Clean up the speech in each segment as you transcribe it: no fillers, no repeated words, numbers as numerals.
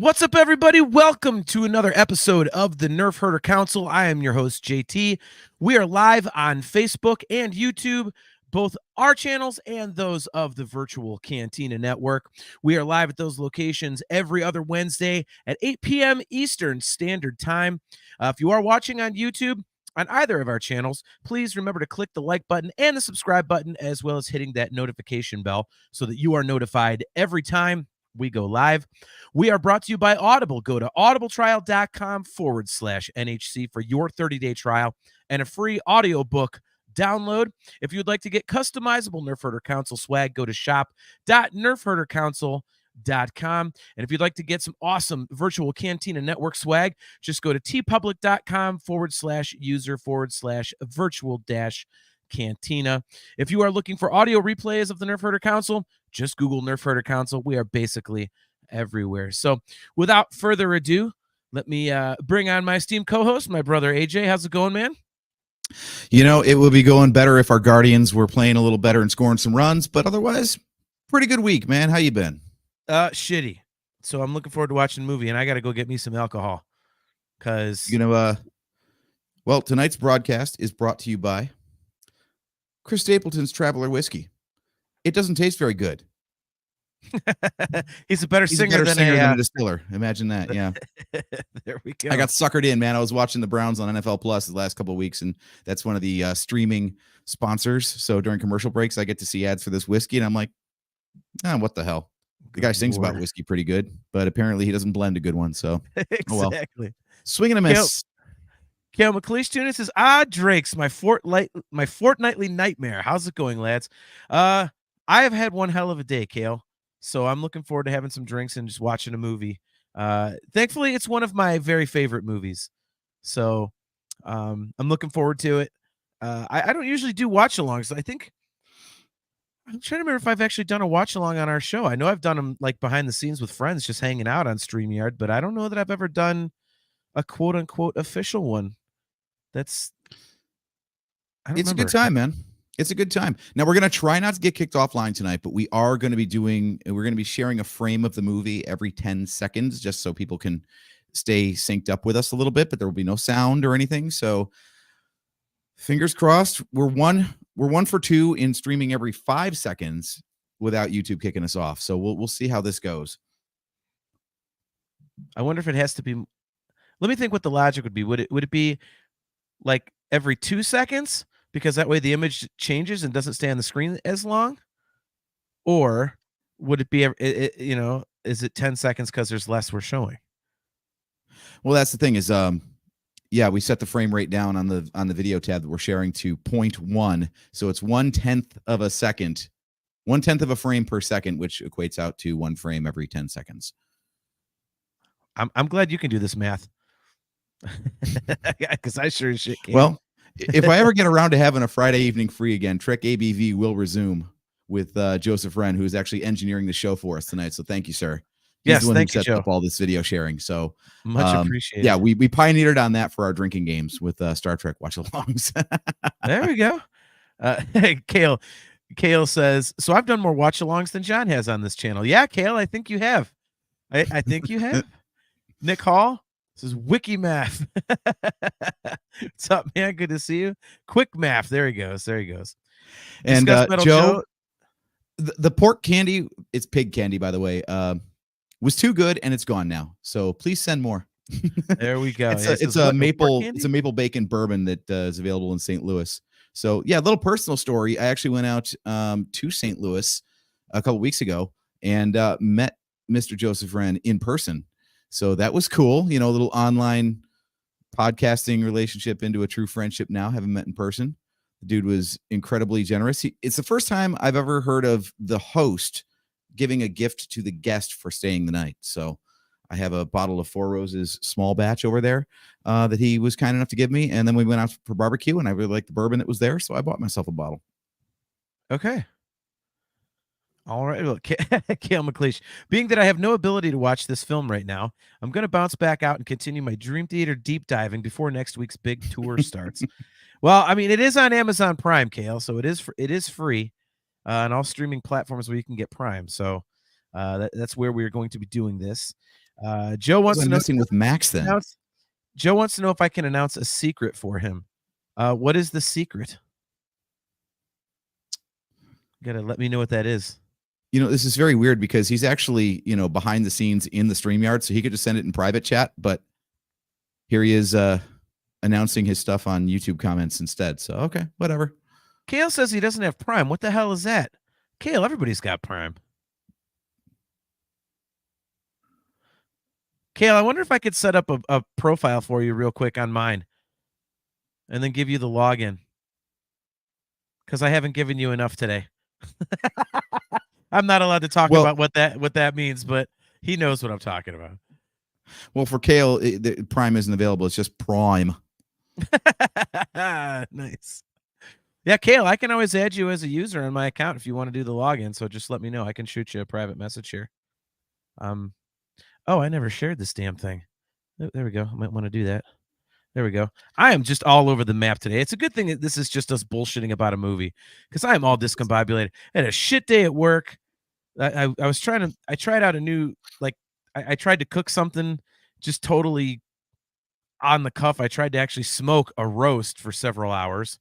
What's up, everybody? Welcome to another episode of the Nerf Herder Council. I am your host, JT. We are live on Facebook and YouTube, both our channels and those of the Virtual Cantina Network. We are live at those locations every other Wednesday at 8 p.m. Eastern Standard Time. If you are watching on YouTube, on either of our channels, please remember to click the like button and the subscribe button, as well as hitting that notification bell so that you are notified every time we go live. We are brought to you by Audible. Go to audibletrial.com/NHC for your 30-day trial and a free audiobook download. If you'd like to get customizable Nerf Herder Council swag, go to shop.nerfherdercouncil.com. And if you'd like to get some awesome Virtual Cantina Network swag, just go to tpublic.com/user/virtual-cantina. If you are looking for audio replays of the Nerf Herder Council, just Google Nerf Herder Council. We are basically everywhere. So without further ado, let me bring on my esteemed co-host, my brother AJ. How's it going, man? You know, it would be going better if our Guardians were playing a little better and scoring some runs, but otherwise, pretty good week, man. How you been? Shitty. So I'm looking forward to watching the movie, and I got to go get me some alcohol. Because, well, tonight's broadcast is brought to you by Chris Stapleton's Traveler Whiskey. It doesn't taste very good. He's a better singer than a distiller. Imagine that. Yeah. There we go. I got suckered in, man. I was watching the Browns on NFL Plus the last couple of weeks, and that's one of the streaming sponsors. So during commercial breaks, I get to see ads for this whiskey, and I'm like, what the hell? The guy sings about whiskey pretty good, but apparently he doesn't blend a good one. So exactly. Swing and a miss. Kale McLeish Tuna says, Drake's my fortnightly nightmare. How's it going, lads? I have had one hell of a day, Kale. So I'm looking forward to having some drinks and just watching a movie. Thankfully, it's one of my very favorite movies. So I'm looking forward to it. I don't usually do watch-alongs. I'm trying to remember if I've actually done a watch-along on our show. I know I've done them like behind the scenes with friends, just hanging out on StreamYard, but I don't know that I've ever done a quote-unquote official one. It's a good time, man. It's a good time. Now, we're going to try not to get kicked offline tonight, but we're going to be sharing a frame of the movie every 10 seconds just so people can stay synced up with us a little bit, but there will be no sound or anything. So fingers crossed. We're one for two in streaming every 5 seconds without YouTube kicking us off. So we'll see how this goes. I wonder if it has to be. Let me think what the logic would be. Would it be like every 2 seconds? Because that way the image changes and doesn't stay on the screen as long? Or would it be, is it 10 seconds because there's less we're showing? Well, that's the thing is, we set the frame rate down on the video tab that we're sharing to 0.1. So it's 1/10 of a second, 1/10 of a frame per second, which equates out to one frame every 10 seconds. I'm glad you can do this math. Because I sure as shit can't. Well, if I ever get around to having a Friday evening free again, Trek ABV will resume with Joseph Wren, who is actually engineering the show for us tonight. So thank you, sir. He's the one who set up all this video sharing. So much appreciated. Yeah, we pioneered on that for our drinking games with Star Trek Watchalongs. There we go. Kale says, so I've done more watch-alongs than John has on this channel. Yeah, Kale, I think you have. I think you have. Nick Hall. This is Wiki Math. What's up, man? Good to see you. Quick Math. There he goes. And Joe, the pork candy, it's pig candy, by the way, was too good, and it's gone now. So please send more. There we go. It's a maple bacon bourbon that is available in St. Louis. So yeah, a little personal story. I actually went out to St. Louis a couple weeks ago and met Mr. Joseph Wren in person. So that was cool. A little online podcasting relationship into a true friendship now, haven't met in person. The dude was incredibly generous. It's the first time I've ever heard of the host giving a gift to the guest for staying the night. So I have a bottle of Four Roses small batch over there that he was kind enough to give me. And then we went out for barbecue, and I really liked the bourbon that was there. So I bought myself a bottle. Okay. All right. Well, Kale McLeish, being that I have no ability to watch this film right now, I'm going to bounce back out and continue my Dream Theater deep diving before next week's big tour starts. Well, I mean, it is on Amazon Prime, Kale, so it is free on all streaming platforms where you can get Prime. So that's where we're going to be doing this. Joe wants to know. Messing with Max then. Joe wants to know if I can announce a secret for him. What is the secret? You gotta let me know what that is. This is very weird because he's actually, behind the scenes in the StreamYard, so he could just send it in private chat, but here he is announcing his stuff on YouTube comments instead. So, okay, whatever. Kale says he doesn't have Prime. What the hell is that? Kale, everybody's got Prime. Kale, I wonder if I could set up a profile for you real quick on mine and then give you the login, because I haven't given you enough today. I'm not allowed to talk about what that means, but he knows what I'm talking about. Well, for Kale, the Prime isn't available. It's just Prime. Nice. Yeah, Kale, I can always add you as a user on my account if you want to do the login. So just let me know. I can shoot you a private message here. Oh, I never shared this damn thing. There we go. I might want to do that. There we go. I am just all over the map today. It's a good thing that this is just us bullshitting about a movie, because I am all discombobulated. I had a shit day at work. I tried out a new, I tried to cook something just totally on the cuff. I tried to actually smoke a roast for several hours,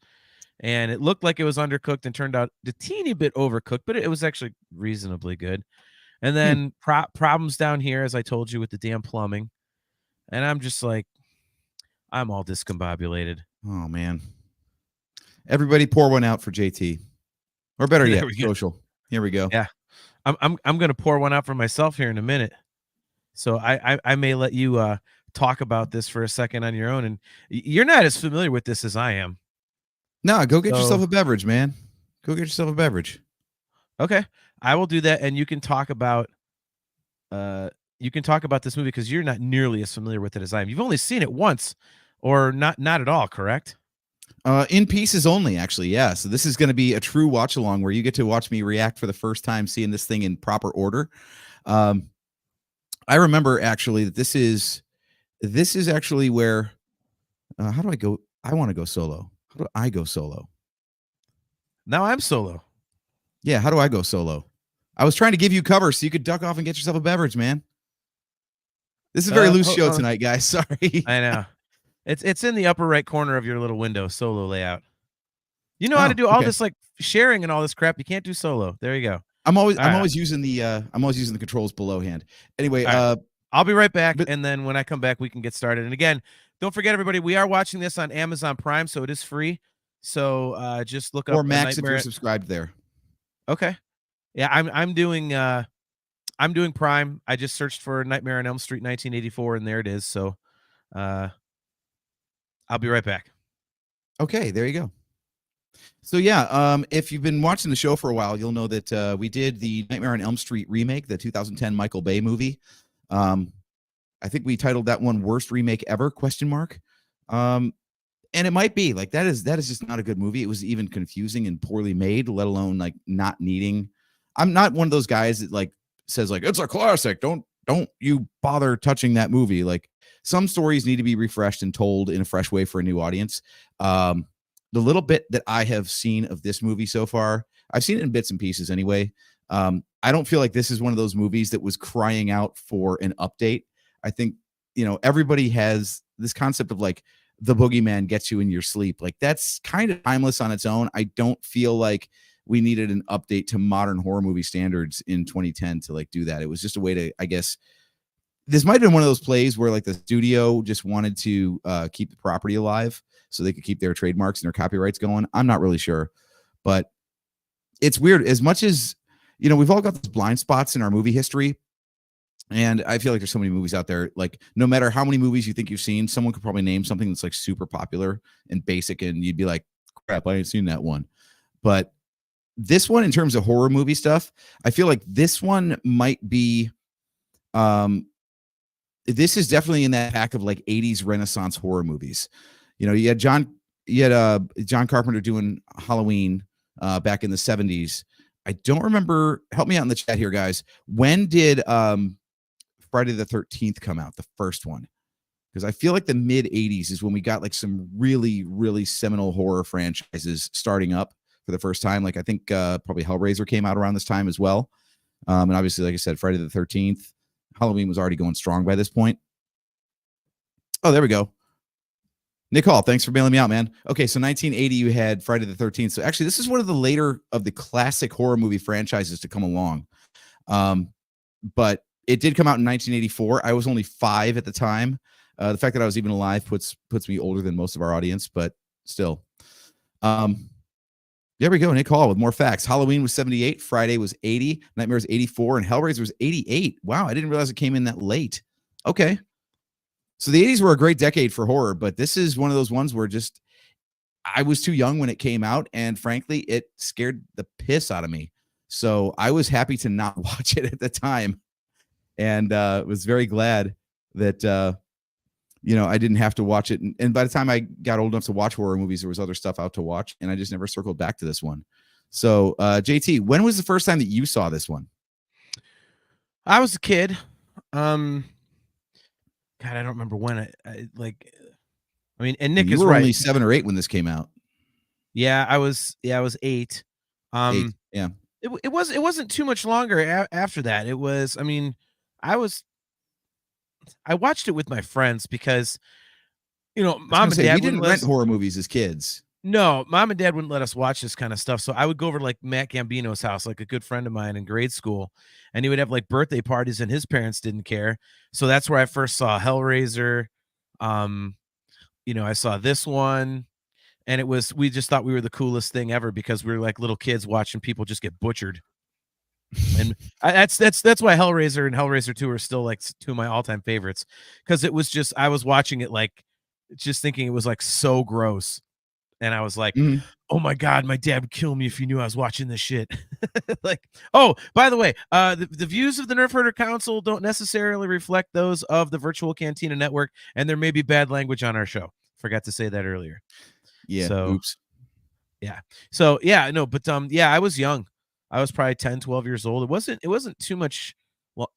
and it looked like it was undercooked and turned out a teeny bit overcooked, but it was actually reasonably good. And then problems down here, as I told you, with the damn plumbing. And I'm just like, I'm all discombobulated. Oh, man. Everybody pour one out for JT. Or better yet, social. Here we go. Yeah. I'm going to pour one out for myself here in a minute. So I may let you talk about this for a second on your own. And you're not as familiar with this as I am. No, go get yourself a beverage, man. Go get yourself a beverage. Okay. I will do that, and you can talk about this movie, because you're not nearly as familiar with it as I am. You've only seen it once, or not at all, correct? In pieces only, actually, yeah. So this is going to be a true watch along where you get to watch me react for the first time, seeing this thing in proper order. I remember actually that this is actually where how do I go? I want to go solo. How do I go solo? Now I'm solo. Yeah, how do I go solo? I was trying to give you cover so you could duck off and get yourself a beverage, man. This is a very loose show tonight, guys. Sorry. I know. It's in the upper right corner of your little window, solo layout. You know how to do all this, like sharing and all this crap. You can't do solo. There you go. I'm always using the controls below hand. Anyway, I'll be right back, and then when I come back, we can get started. And again, don't forget, everybody, we are watching this on Amazon Prime, so it is free. So just look up or Max if you're subscribed there. Okay. Yeah, I'm doing Prime. I just searched for Nightmare on Elm Street 1984, and there it is. So I'll be right back. Okay, there you go. So yeah, if you've been watching the show for a while, you'll know that we did the Nightmare on Elm Street remake, the 2010 Michael Bay movie. I think we titled that one "Worst Remake Ever?" ? And it might be like that is just not a good movie. It was even confusing and poorly made, let alone like not needing. I'm not one of those guys that like says like it's a classic. Don't you bother touching that movie. Like some stories need to be refreshed and told in a fresh way for a new audience. The little bit that I have seen of this movie so far, I've seen it in bits and pieces anyway. I don't feel like this is one of those movies that was crying out for an update. I think, everybody has this concept of like the boogeyman gets you in your sleep. Like that's kind of timeless on its own. I don't feel like we needed an update to modern horror movie standards in 2010 to like do that. It was just a way to, I guess, this might have been one of those plays where like the studio just wanted to keep the property alive so they could keep their trademarks and their copyrights going. I'm not really sure, but it's weird. As much as, we've all got those blind spots in our movie history. And I feel like there's so many movies out there, like no matter how many movies you think you've seen, someone could probably name something that's like super popular and basic. And you'd be like, crap, I ain't seen that one. But this one, in terms of horror movie stuff, I feel like this one might be, this is definitely in that pack of like 80s Renaissance horror movies. You had John Carpenter doing Halloween back in the 70s. I don't remember. Help me out in the chat here, guys. When did Friday the 13th come out, the first one? Because I feel like the mid 80s is when we got like some really, really seminal horror franchises starting up for the first time. Like I think probably Hellraiser came out around this time as well. And obviously, like I said, Friday the 13th, Halloween was already going strong by this point. Oh, there we go. Nick Hall, thanks for bailing me out, man. Okay, so 1980, you had Friday the 13th. So actually, this is one of the later of the classic horror movie franchises to come along. But it did come out in 1984. I was only 5 at the time. The fact that I was even alive puts me older than most of our audience, but still. There we go. Nick Hall with more facts. Halloween was 78. Friday was 80. Nightmare was 84. And Hellraiser was 88. Wow, I didn't realize it came in that late. Okay. So the 80s were a great decade for horror, but this is one of those ones where just I was too young when it came out, and frankly, it scared the piss out of me. So I was happy to not watch it at the time, and was very glad that I didn't have to watch it. And by the time I got old enough to watch horror movies, there was other stuff out to watch, and I just never circled back to this one. So JT, when was the first time that you saw this one? I was a kid. God, I don't remember when. And Nick is you were right. Only 7 or 8 when this came out. Yeah, I was 8. 8, yeah. It wasn't too much longer after that. It was. I mean, I watched it with my friends because, mom and dad. We didn't rent horror movies as kids. No, mom and dad wouldn't let us watch this kind of stuff. So I would go over to like Matt Gambino's house, like a good friend of mine in grade school, and he would have like birthday parties, and his parents didn't care. So that's where I first saw Hellraiser. I saw this one, and we just thought we were the coolest thing ever because we were like little kids watching people just get butchered. And that's why Hellraiser and Hellraiser 2 are still like 2 of my all-time favorites, because it was just, I was watching it like just thinking it was like so gross. And I was like, oh my God, my dad would kill me if he knew I was watching this shit. Like, oh, by the way, the views of the Nerf Herder Council don't necessarily reflect those of the Virtual Cantina Network, and there may be bad language on our show. Forgot to say that earlier. Yeah. So, oops. Yeah. So yeah, no, but I was young. I was probably 10, 12 years old. It wasn't too much. Well,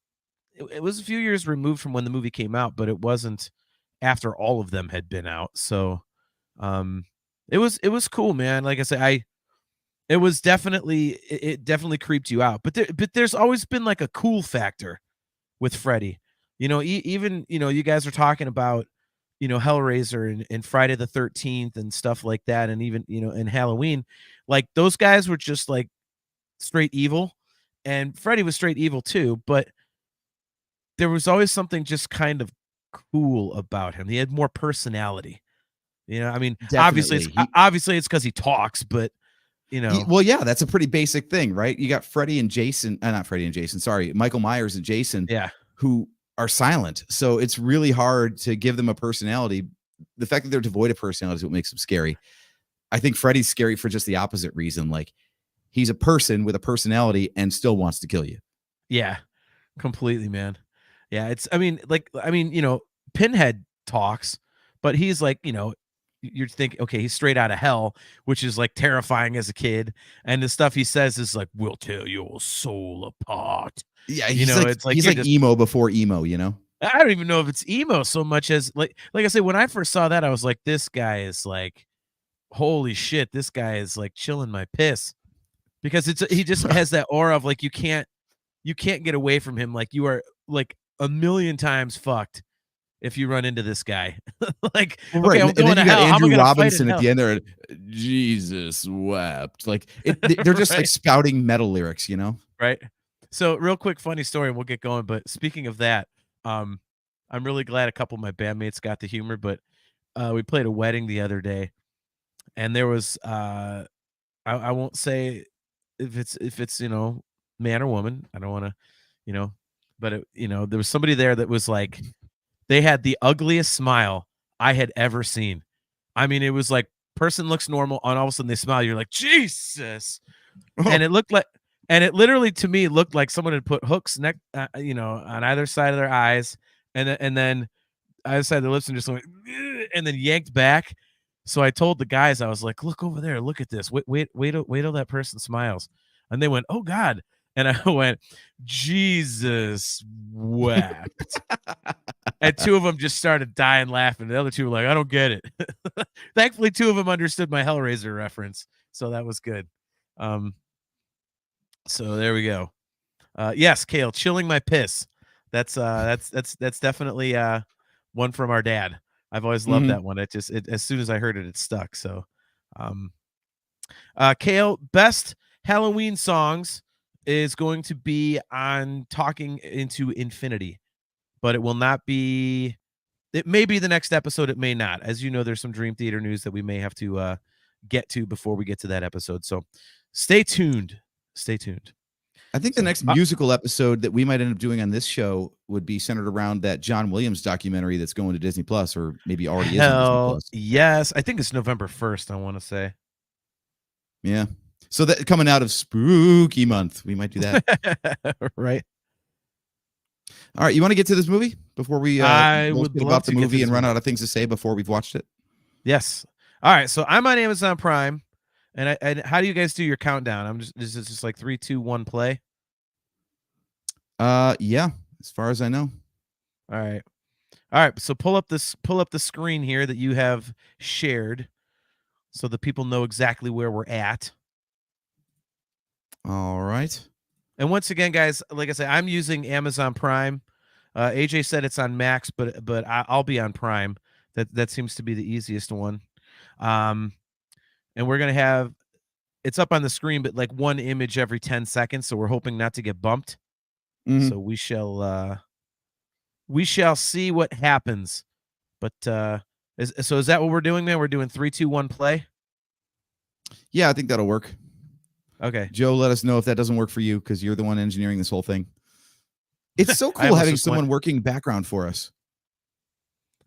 it was a few years removed from when the movie came out, but it wasn't after all of them had been out. So, it was cool, man. Like I say, it definitely creeped you out. But there's always been like a cool factor with Freddy. Even you guys are talking about Hellraiser and Friday the 13th and stuff like that, and even in Halloween, like those guys were just like straight evil, and Freddy was straight evil too. But there was always something just kind of cool about him. He had more personality. I mean, Definitely. obviously it's because he talks, but well, yeah, that's a pretty basic thing, right? You got Freddy and Jason, not Freddy and Jason, sorry, Michael Myers and Jason, who are silent. So it's really hard to give them a personality. The fact that they're devoid of personality is what makes them scary. I think Freddy's scary for just the opposite reason. Like, he's a person with a personality and still wants to kill you. Yeah, completely, man. Yeah, Pinhead talks, but he's like, you're thinking, okay, he's straight out of hell, which is like terrifying as a kid. And the stuff he says is like, we'll tear your soul apart. Yeah, it's like he's like emo before emo, I don't even know if it's emo so much as like I say, when I first saw that, I was like, this guy is like, holy shit, this guy is like chilling my piss. Because he just has that aura of like, you can't get away from him. Like, you are like a million times fucked if you run into this guy. Like, well, right. Okay, I'm going to hell. Andrew Robinson at the end there, Jesus wept. Like, they're just like spouting metal lyrics, Right. So real quick, funny story, and we'll get going. But speaking of that, I'm really glad a couple of my bandmates got the humor, but we played a wedding the other day, and there was I won't say if it's man or woman. I don't want to, but there was somebody there that was like, they had the ugliest smile I had ever seen. I mean, it was like, person looks normal, and all of a sudden they smile. You're like, Jesus. And it literally to me looked like someone had put hooks on either side of their eyes, and then either side of their lips, and just went, and then yanked back. So I told the guys, I was like, look over there, look at this. Wait till that person smiles. And they went, oh God. And I went, Jesus wept. And 2 of them just started dying laughing. The other 2 were like, I don't get it. Thankfully, 2 of them understood my Hellraiser reference. So that was good. So there we go. Yes, Kale, chilling my piss. That's definitely one from our dad. I've always loved Mhm. that one. As soon as I heard it, it stuck. So, um, Kale, best Halloween songs is going to be on Talking into Infinity, but it will not be. It may be the next episode. It may not. As you know, there's some Dream Theater news that we may have to get to before we get to that episode. So, stay tuned. Stay tuned. I think the So, next musical episode that we might end up doing on this show would be centered around that John Williams documentary that's going to Disney Plus, or maybe already is on Disney hell Plus. yes, I think it's November 1st. I want to say. Yeah. So that coming out of spooky month, we might do that. Right. All right, you want to get to this movie before we I would bullshit love about the to get to movie this and run movie. out of things to say before we've watched it? Yes. All right. So I'm on Amazon Prime, and how do you guys do your countdown? I'm just is it just like 3, 2, 1, play? Yeah, as far as I know. All right. All right. So pull up the screen here that you have shared, so the people know exactly where we're at. All right. And once again, guys, like I said, I'm using Amazon Prime. AJ said it's on Max, but I'll be on Prime. That seems to be the easiest one. And we're gonna have it's up on the screen, but like one image every 10 seconds. So we're hoping not to get bumped. Mhm. So we shall see what happens. But is that what we're doing, man? We're doing 3, 2, 1, play. Yeah, I think that'll work. Okay. Joe, let us know if that doesn't work for you because you're the one engineering this whole thing. It's so I cool almost having just went, someone working background for us,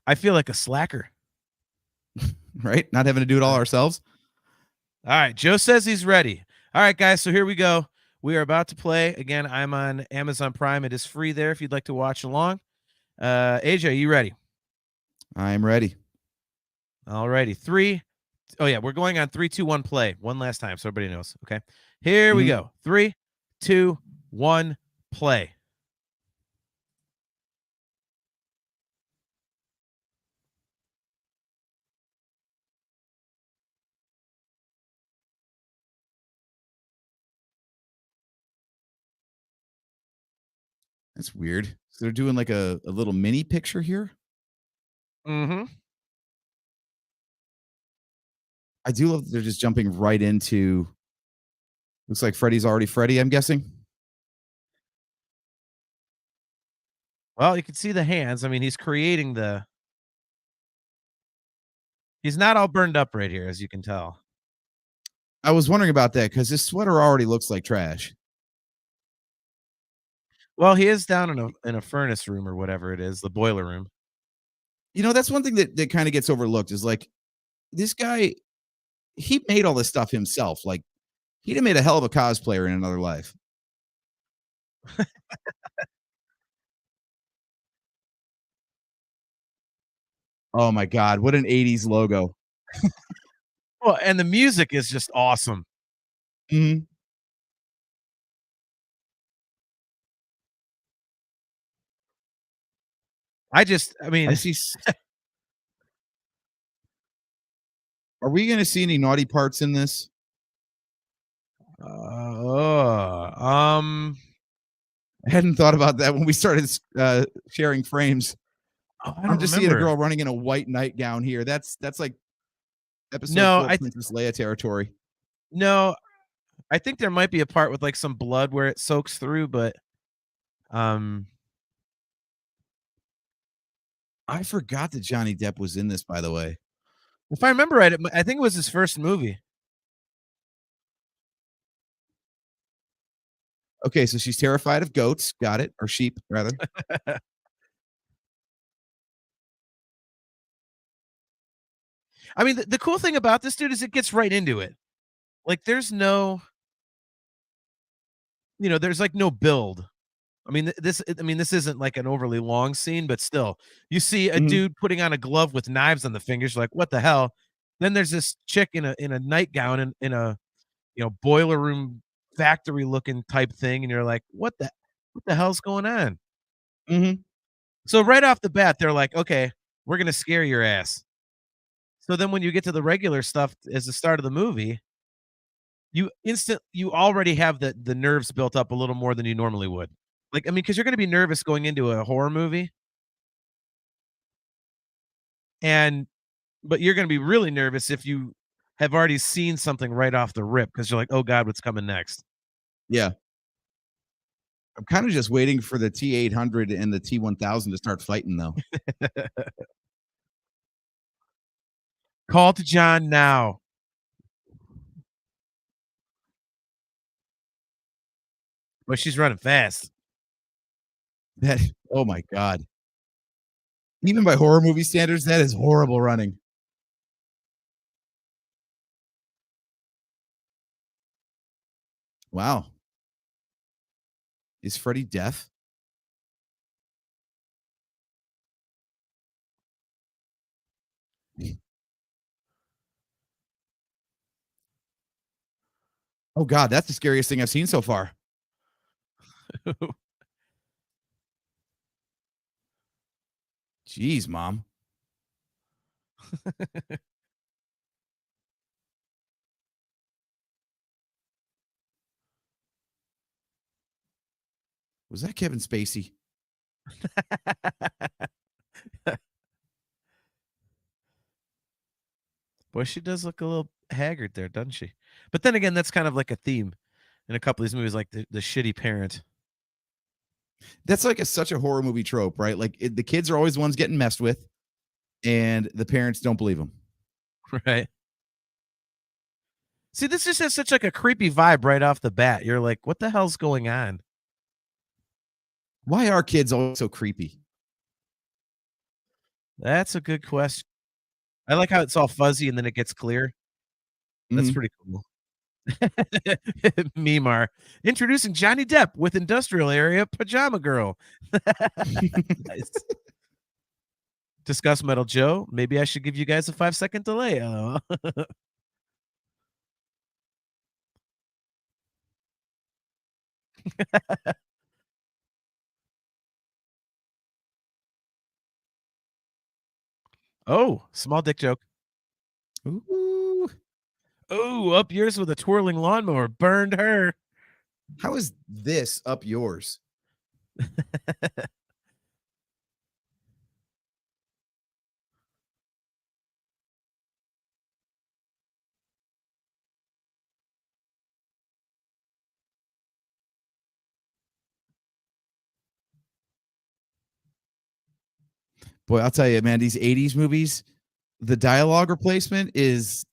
I feel like a slacker. right? Not having to do it all ourselves. All right. Joe says he's ready. All right, guys. So here we go. We are about to play. Again, I'm on Amazon Prime. It is free there if you'd like to watch along. AJ, are you ready? I'm ready. All righty. Oh yeah, we're going on 3, 2, 1, play. One last time so everybody knows. Okay. Here we Mhm. go. 3, 2, 1, play. That's weird. So they're doing like a little mini picture here. Mm-hmm. I do love that they're just jumping right into. Looks like Freddy's already Freddy, I'm guessing. Well, you can see the hands. I mean, he's not all burned up right here, as you can tell. I was wondering about that because this sweater already looks like trash. Well, he is down in a furnace room or whatever it is, the boiler room. You know, that's one thing that kind of gets overlooked is like this guy, he made all this stuff himself. Like he'd have made a hell of a cosplayer in another life. Oh my God, what an 80s logo. Well, and the music is just awesome. Mhm. I I mean, see. Are we going to see any naughty parts in this? um, I hadn't thought about that when we started sharing frames. I I'm don't just seeing a remember. girl running in a white nightgown here. That's like episode No, 4 Princess Leia territory. no, I think there might be a part with like some blood where it soaks through, but um, I forgot that Johnny Depp was in this, by the way. if I remember right, I think it was his first movie. Okay, so she's terrified of goats. Got it. Or sheep, rather. I mean, the cool thing about this dude is it gets right into it. Like, there's like no build. I mean, this isn't like an overly long scene, but still, you see a Mhm. dude putting on a glove with knives on the fingers. You're like, what the hell? Then there's this chick in a nightgown in a boiler room factory looking type thing, and you're like, what the hell's going on? Mhm. So right off the bat, they're like, okay, we're gonna scare your ass. So then when you get to the regular stuff as the start of the movie, you already have the nerves built up a little more than you normally would. Like, I mean, because you're gonna be nervous going into a horror movie, and but you're gonna be really nervous if you have already seen something right off the rip because 'cause you're like, "Oh god, what's coming next?" Yeah. I'm kind of just waiting for the T-800 and the T-1000 to start fighting, though. Call to John now. But she's running fast. That oh my god. Even by horror movie standards, that is horrible running. Wow. Is Freddy deaf? Oh god, that's the scariest thing I've seen so far. Jeez, mom. Was that Kevin Spacey? Boy, she does look a little haggard there, doesn't she? But then again, that's kind of like a theme in a couple of these movies, like the shitty parent, That's like such a horror movie trope, right? Like the kids are always the ones getting messed with, and the parents don't believe them. right? See, this just has such like a creepy vibe right off the bat. You're like, what the hell's going on? Why are kids always so creepy? That's a good question. I like how it's all fuzzy and then it gets clear. That's Mhm. pretty cool. Mimar introducing Johnny Depp with industrial area pajama girl. Nice. Discuss Metal Joe. Maybe I should give you guys a 5-second delay. Oh, small dick joke. Ooh, Oh, up yours with a twirling lawnmower. Burned her. how is this up yours? Boy, I'll tell you, man, these 80s movies, the dialogue replacement is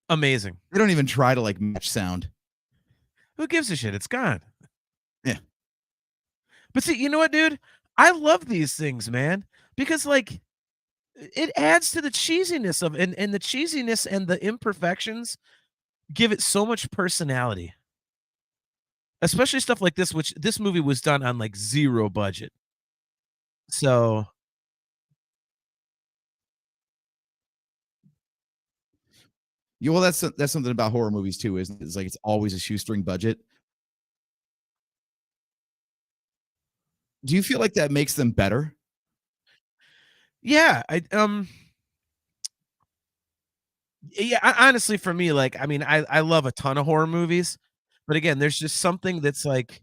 Amazing. they don't even try to like match sound. Who gives a shit? It's gone. Yeah. But see, you know what, dude? I love these things, man, because like it adds to the cheesiness of and the cheesiness and the imperfections give it so much personality. Especially stuff like this, which this movie was done on like 0 budget. So, Yeah, well, that's something about horror movies too, isn't it? It's like it's always a shoestring budget. Do you feel like that makes them better? yeah, yeah, honestly for me, like, I mean, I love a ton of horror movies, but again, there's just something that's like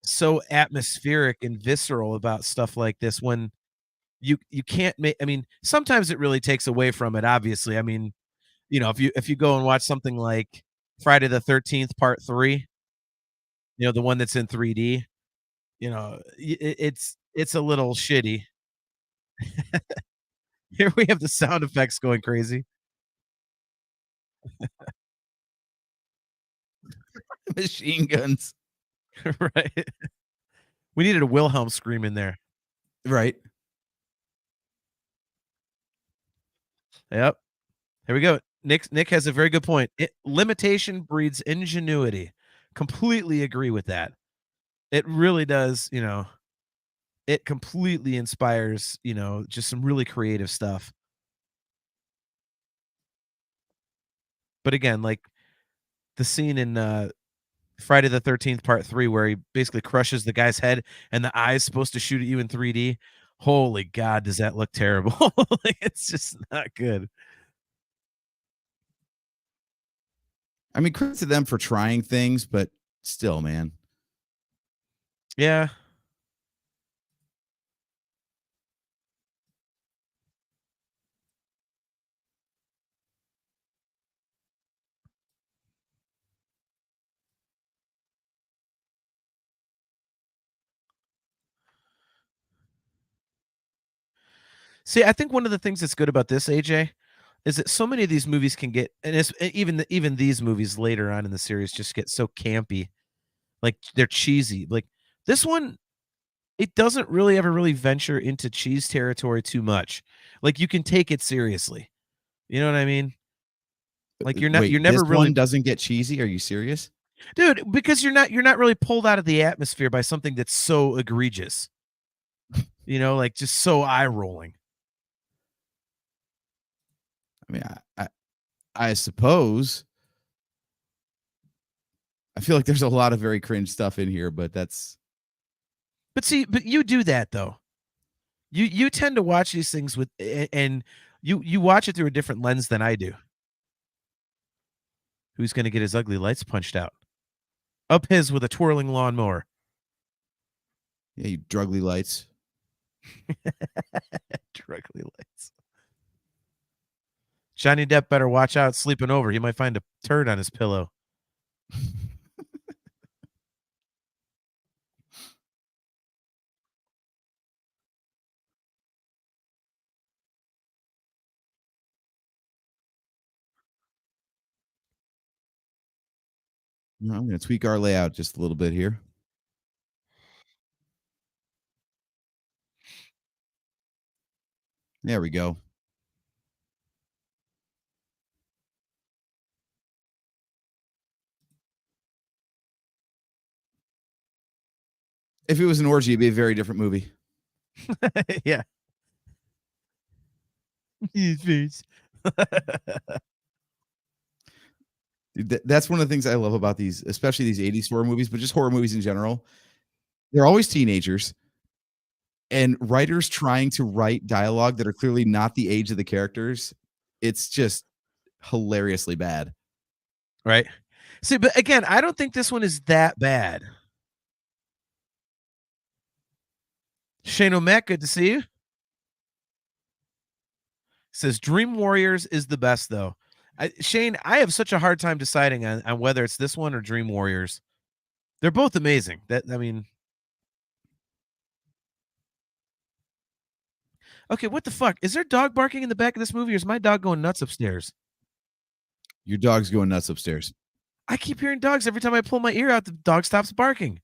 so atmospheric and visceral about stuff like this when you can't make I mean, sometimes it really takes away from it, obviously. I mean, you know, if you go and watch something like Friday the 13th Part 3, you know, the one that's in 3D, you know, it's a little shitty. Here we have the sound effects going crazy. Machine guns. Right? We needed a Wilhelm scream in there. Right. Yep. Here we go. Nick has a very good point. Limitation breeds ingenuity. Completely agree with that. It really does, you know, it completely inspires, you know, just some really creative stuff. But again, like the scene in Friday the 13th Part 3 where he basically crushes the guy's head and the eye's supposed to shoot at you in 3D. Holy god, does that look terrible. Like, it's just not good. I mean, credit to them for trying things, but still, man. Yeah. See, I think one of the things that's good about this, AJ, is that so many of these movies can get, and even these movies later on in the series just get so campy, like they're cheesy. Like this one, it doesn't really ever really venture into cheese territory too much. Like you can take it seriously. You know what I mean? Like you're Wait, this never one really, doesn't get cheesy? Are you serious? dude, because you're not really pulled out of the atmosphere by something that's so egregious. You know, like just so eye rolling. I mean, I suppose. I feel like there's a lot of very cringe stuff in here, but that's But see, but you do that though. You tend to watch these things with and you watch it through a different lens than I do. Who's going to get his ugly lights punched out? Up his with a twirling lawnmower. yeah, you drugly lights. Directly lights. Johnny Depp better watch out sleeping over. He might find a turd on his pillow. No, I'm going to tweak our layout just a little bit here. There we go. If it was an orgy, it'd be a very different movie. Yeah. His face. That's one of the things I love about these, especially these 80s horror movies, but just horror movies in general. They're always teenagers and writers trying to write dialogue that are clearly not the age of the characters. It's just hilariously bad. Right. See, but again, I don't think this one is that bad. Shane O'Mac, good to see you. Says Dream Warriors is the best though. Shane, I have such a hard time deciding on whether it's this one or Dream Warriors. They're both amazing. Okay, what the fuck? Is there dog barking in the back of this movie, or is my dog going nuts upstairs? Your dog's going nuts upstairs. I keep hearing dogs every time I pull my ear out. The dog stops barking.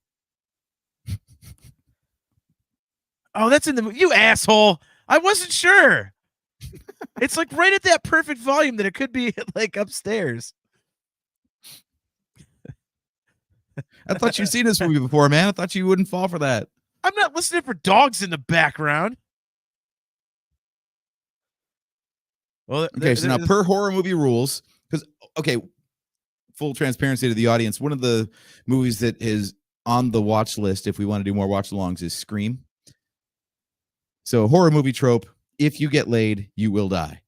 Oh, that's in the movie. You asshole! I wasn't sure. It's like right at that perfect volume that it could be like upstairs. I thought you'd seen this movie before, man. I thought you wouldn't fall for that. I'm not listening for dogs in the background. Well, okay, so now per horror movie rules, because okay, full transparency to the audience, one of the movies that is on the watch list, if we want to do more watch-alongs, is Scream. So horror movie trope: if you get laid, you will die.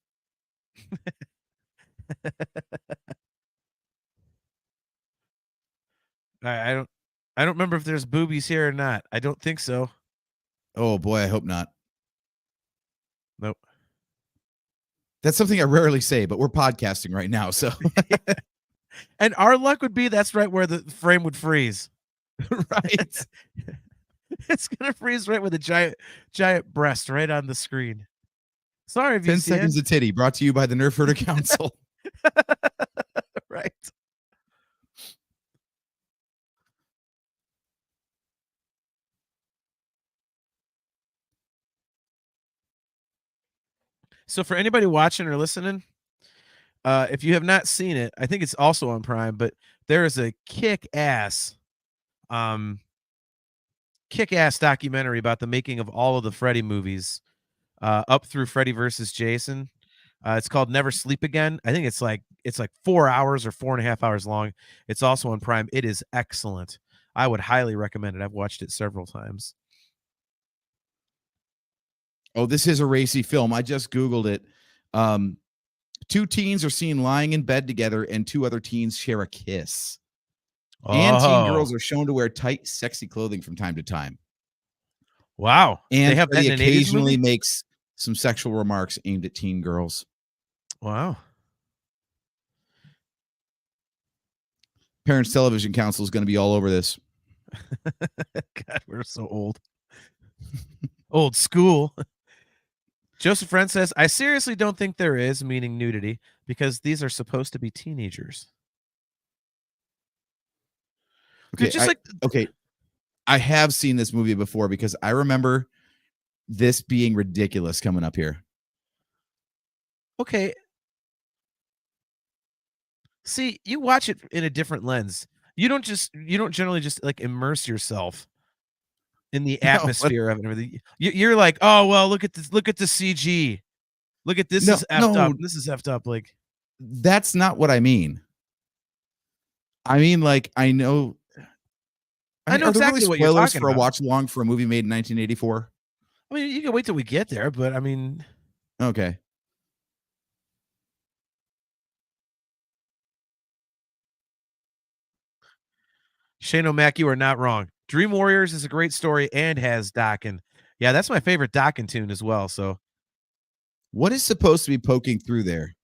I don't remember if there's boobies here or not. I don't think so. Oh boy, I hope not. Nope. That's something I rarely say, but we're podcasting right now, so and our luck would be that's right where the frame would freeze. right. It's gonna freeze right with a giant breast right on the screen. Sorry, 10 seconds of titty, brought to you by the Nerf Herder Council. Right. So for anybody watching or listening, if you have not seen it, I think it's also on Prime, but there is a kick-ass documentary about the making of all of the Freddy movies, up through Freddy versus Jason. It's called Never Sleep Again. I think it's like 4 hours or 4.5 hours long. It's also on Prime. It is excellent. I would highly recommend it. I've watched it several times. Oh, this is a racy film. I just Googled it. Two teens are seen lying in bed together, and two other teens share a kiss. And teen Oh, girls are shown to wear tight, sexy clothing from time to time. wow. They And have that Freddy in an 80s occasionally movie? makes some sexual remarks aimed at teen girls. Wow. Parents Television Council is going to be all over this. God, we're so old. Old school. Joseph Friend says, I seriously don't think there is, meaning nudity, because these are supposed to be teenagers. Dude, Okay, just like okay, I have seen this movie before because I remember this being ridiculous coming up here. okay. See, you watch it in a different lens. You don't generally just like immerse yourself in the No, but atmosphere of it and everything. You're like, oh well, look at the CG. Look at this no, is effed up. no, This is effed up. Like, that's not what I mean. I mean, like, I know. I I mean, know are there really exactly what you're spoilers talking for a about. watch along for a movie made in 1984? I mean, you can wait till we get there, but I mean, Okay. Shane O'Mac, you are not wrong. Dream Warriors is a great story and has Dokken. Yeah, that's my favorite Dokken tune as well. So What is supposed to be poking through there?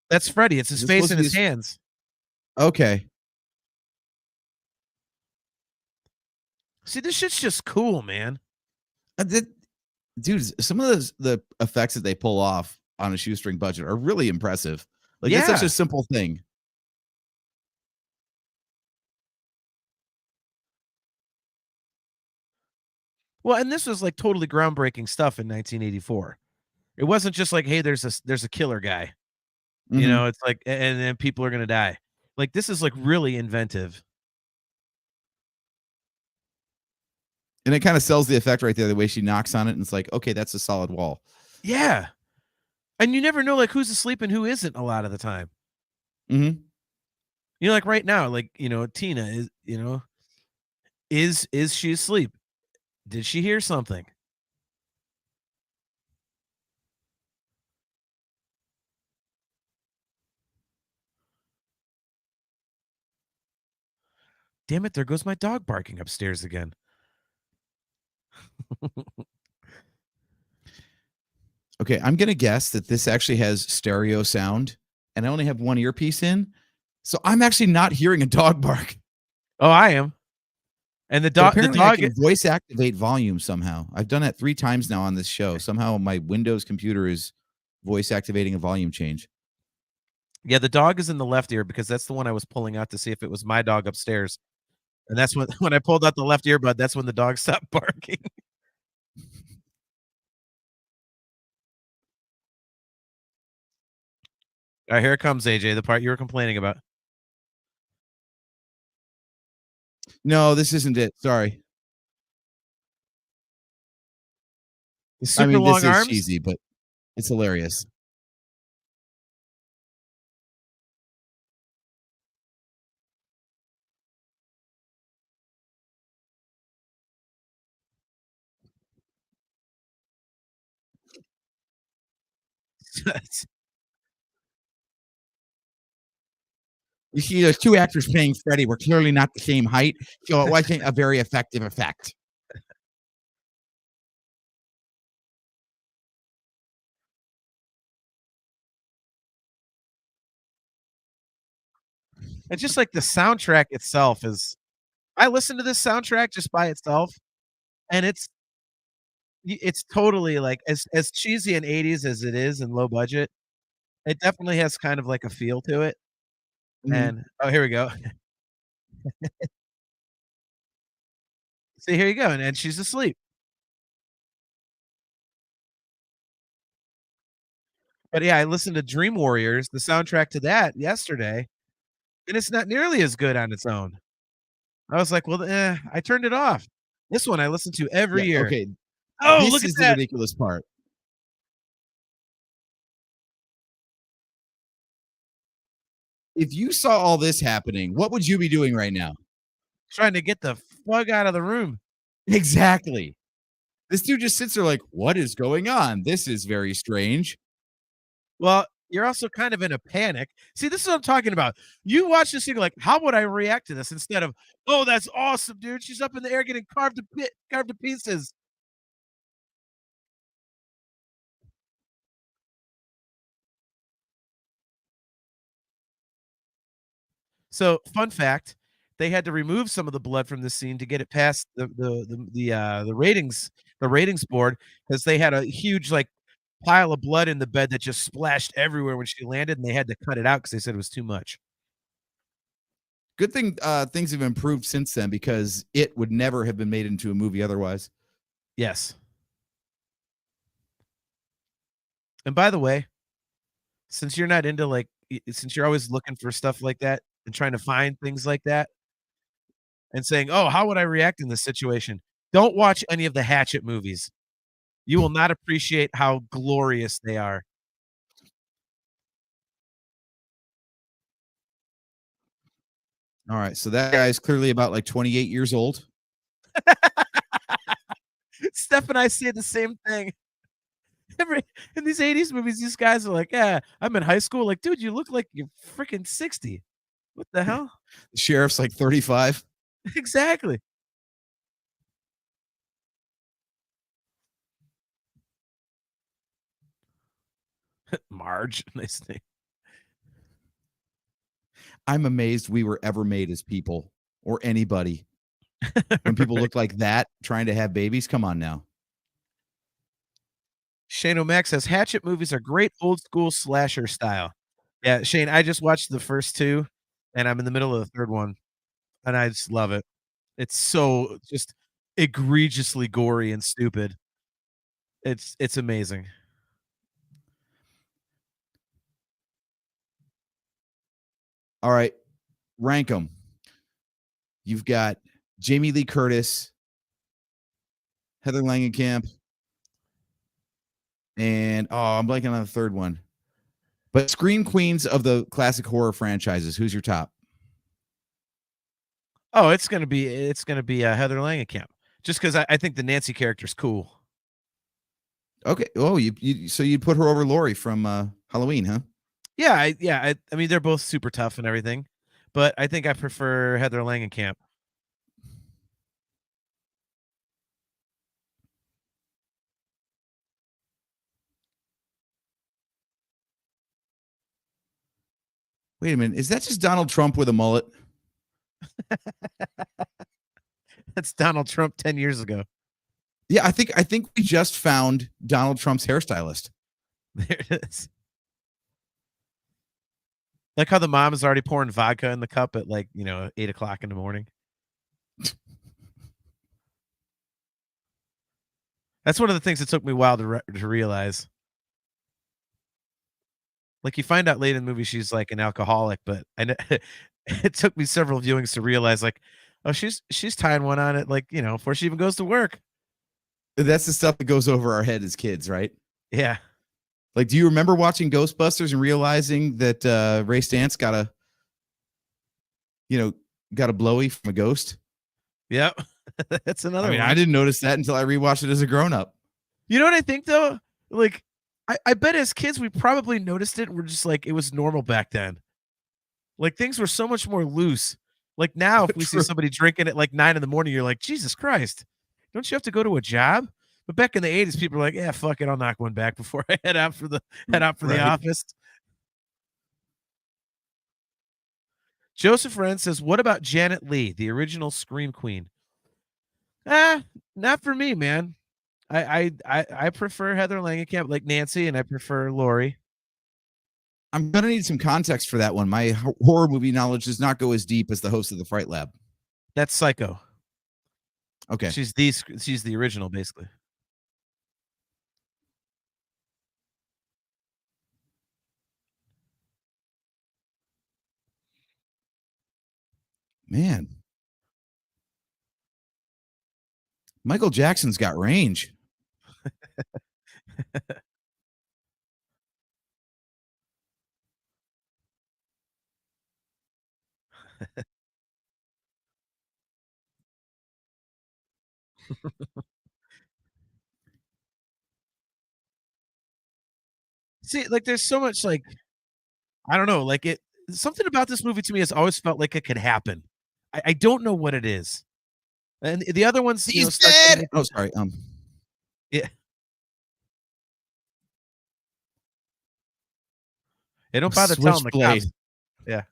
that's Freddy. It's Is his it face supposed to and be his this? hands. Okay. See, this shit's just cool, man. That, dude, some of the effects that they pull off on a shoestring budget are really impressive. Like, it's such a Yeah. simple thing. Well, and this was like totally groundbreaking stuff in 1984. It wasn't just like, hey, there's a killer guy. You Hmm. know, it's like, and then people are gonna die. Like this is like really inventive. And it kind of sells the effect right there, the way she knocks on it, and it's like, okay, that's a solid wall. Yeah. And you never know like who's asleep and who isn't a lot of the time. Hmm. You know, like right now, like, Tina is, is she asleep? Did she hear something? Damn it, there goes my dog barking upstairs again. Okay, I'm gonna guess that this actually has stereo sound, and I only have one earpiece in, so I'm actually not hearing a dog bark. Oh, I am. And But the apparently, I dog can voice activate volume somehow. I've done that 3 times now on this show. Somehow, my Windows computer is voice activating a volume change. yeah, the dog is in the left ear because that's the one I was pulling out to see if it was my dog upstairs. And that's when I pulled out the left earbud, that's when the dog stopped barking. All right, here it comes, AJ, the part you were complaining about. No, this isn't it. Sorry. The I super mean, this long is arms. cheesy, but it's hilarious. You see, those 2 actors playing Freddy were clearly not the same height, so it wasn't a very effective effect. It's just like the soundtrack itself is I listen to this soundtrack just by itself, and it's totally like as cheesy in 80s as it is and low budget, it definitely has kind of like a feel to it. Mhm. And oh, here we go. See, here you go, and she's asleep. But yeah, I listened to Dream Warriors, the soundtrack to that yesterday, and it's not nearly as good on its own. I was like, "Well, I turned it off." This one I listen to Yeah, every year. okay. Oh, This look at is the that. ridiculous part. If you saw all this happening, what would you be doing right now? Trying to get the fuck out of the room. Exactly. This dude just sits there like, "What is going on? This is very strange." Well, You're also kind of in a panic. See, this is what I'm talking about. You watch this thing like, how would I react to this? Instead of, oh, that's awesome, dude. She's up in the air getting carved to pieces. So, fun fact, they had to remove some of the blood from the scene to get it past the ratings board because they had a huge, like, pile of blood in the bed that just splashed everywhere when she landed, and they had to cut it out because they said it was too much. Good thing things have improved since then because it would never have been made into a movie otherwise. Yes. And by the way, since you're not into, like, since you're always looking for stuff like that and trying to find things like that and saying, "Oh, how would I react in this situation?" Don't watch any of the Hatchet movies. You will not appreciate how glorious they are. All right, so that guy is clearly about like 28 years old. Steph and I say the same thing. Every in these '80s movies, these guys are like, "Yeah, I'm in high school." Like, dude, you look like you're freaking 60. What the hell? The sheriff's like 35. Exactly. Marge, nice name. I'm amazed we were ever made as people or anybody. When people Right. look like that trying to have babies, come on now. Shane O'Mac says, "Hatchet movies are great old school slasher style." Yeah, Shane, I just watched the first 2, and I'm in the middle of the 3rd one, and I just love it. It's so just egregiously gory and stupid. It's amazing. All right, rank them. You've got Jamie Lee Curtis, Heather Langenkamp, and I'm blanking on the third one. But scream queens of the classic horror franchises. Who's your top? Oh, it's gonna be Heather Langenkamp, just 'cause I think the Nancy character's cool. Okay. Oh, so you'd put her over Lori from Halloween, huh? Yeah, I mean, they're both super tough and everything, but I think I prefer Heather Langenkamp. Wait a minute. Is that just Donald Trump with a mullet? That's Donald Trump 10 years ago. Yeah, I think we just found Donald Trump's hairstylist. There it is. Like how the mom is already pouring vodka in the cup at, like, 8 o'clock in the morning. That's one of the things that took me a while to realize. Like, you find out late in the movie she's, like, an alcoholic, but I kn it took me several viewings to realize, like, oh, she's tying one on it, like, before she even goes to work. That's the stuff that goes over our head as kids, right? Yeah. Like, do you remember watching Ghostbusters and realizing that Ray Stantz you know, got a blowy from a ghost? Yep. That's I another mean, I one. didn't notice that until I rewatched it as a grown up. You know what I think though? Like, I bet as kids we probably noticed it and we're just like, it was normal back then. Like, things were so much more loose. Like, now, if we see True. somebody drinking at, like, 9 in the morning, you're like, "Jesus Christ, don't you have to go to a job?" But back in the '80s, people were like, "Yeah, fuck it, I'll knock one back before I head out for the Right. office." Joseph Wren says, "What about Janet Leigh, the original Scream Queen?" Ah, not for me, man. I prefer Heather Langenkamp, like Nancy, and I prefer Laurie. I'm gonna need some context for that one. My horror movie knowledge does not go as deep as the host of the Fright Lab. That's Psycho. Okay, She's the original, basically. man, Michael Jackson's got range. See, like, there's so much, like, I don't know, like, it something about this movie to me has always felt like it could happen. I don't know what it is. And the other ones, He's start getting dead. into Oh, sorry. yeah, they don't bother telling the Switchblade. cops. Yeah.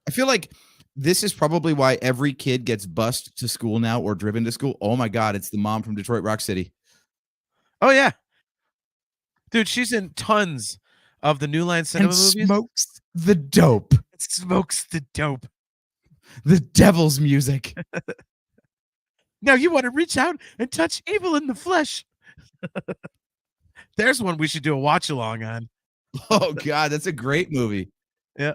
I feel like this is probably why every kid gets bused to school now or driven to school. Oh my god, it's the mom from Detroit Rock City. Oh, yeah. Dude, she's in tons of the New Line And Cinema movies. smokes the dope. Smokes the dope. The devil's music. Now you wanna reach out and touch evil in the flesh. There's one we should do a watch along on. Oh god, that's a great movie. Yeah.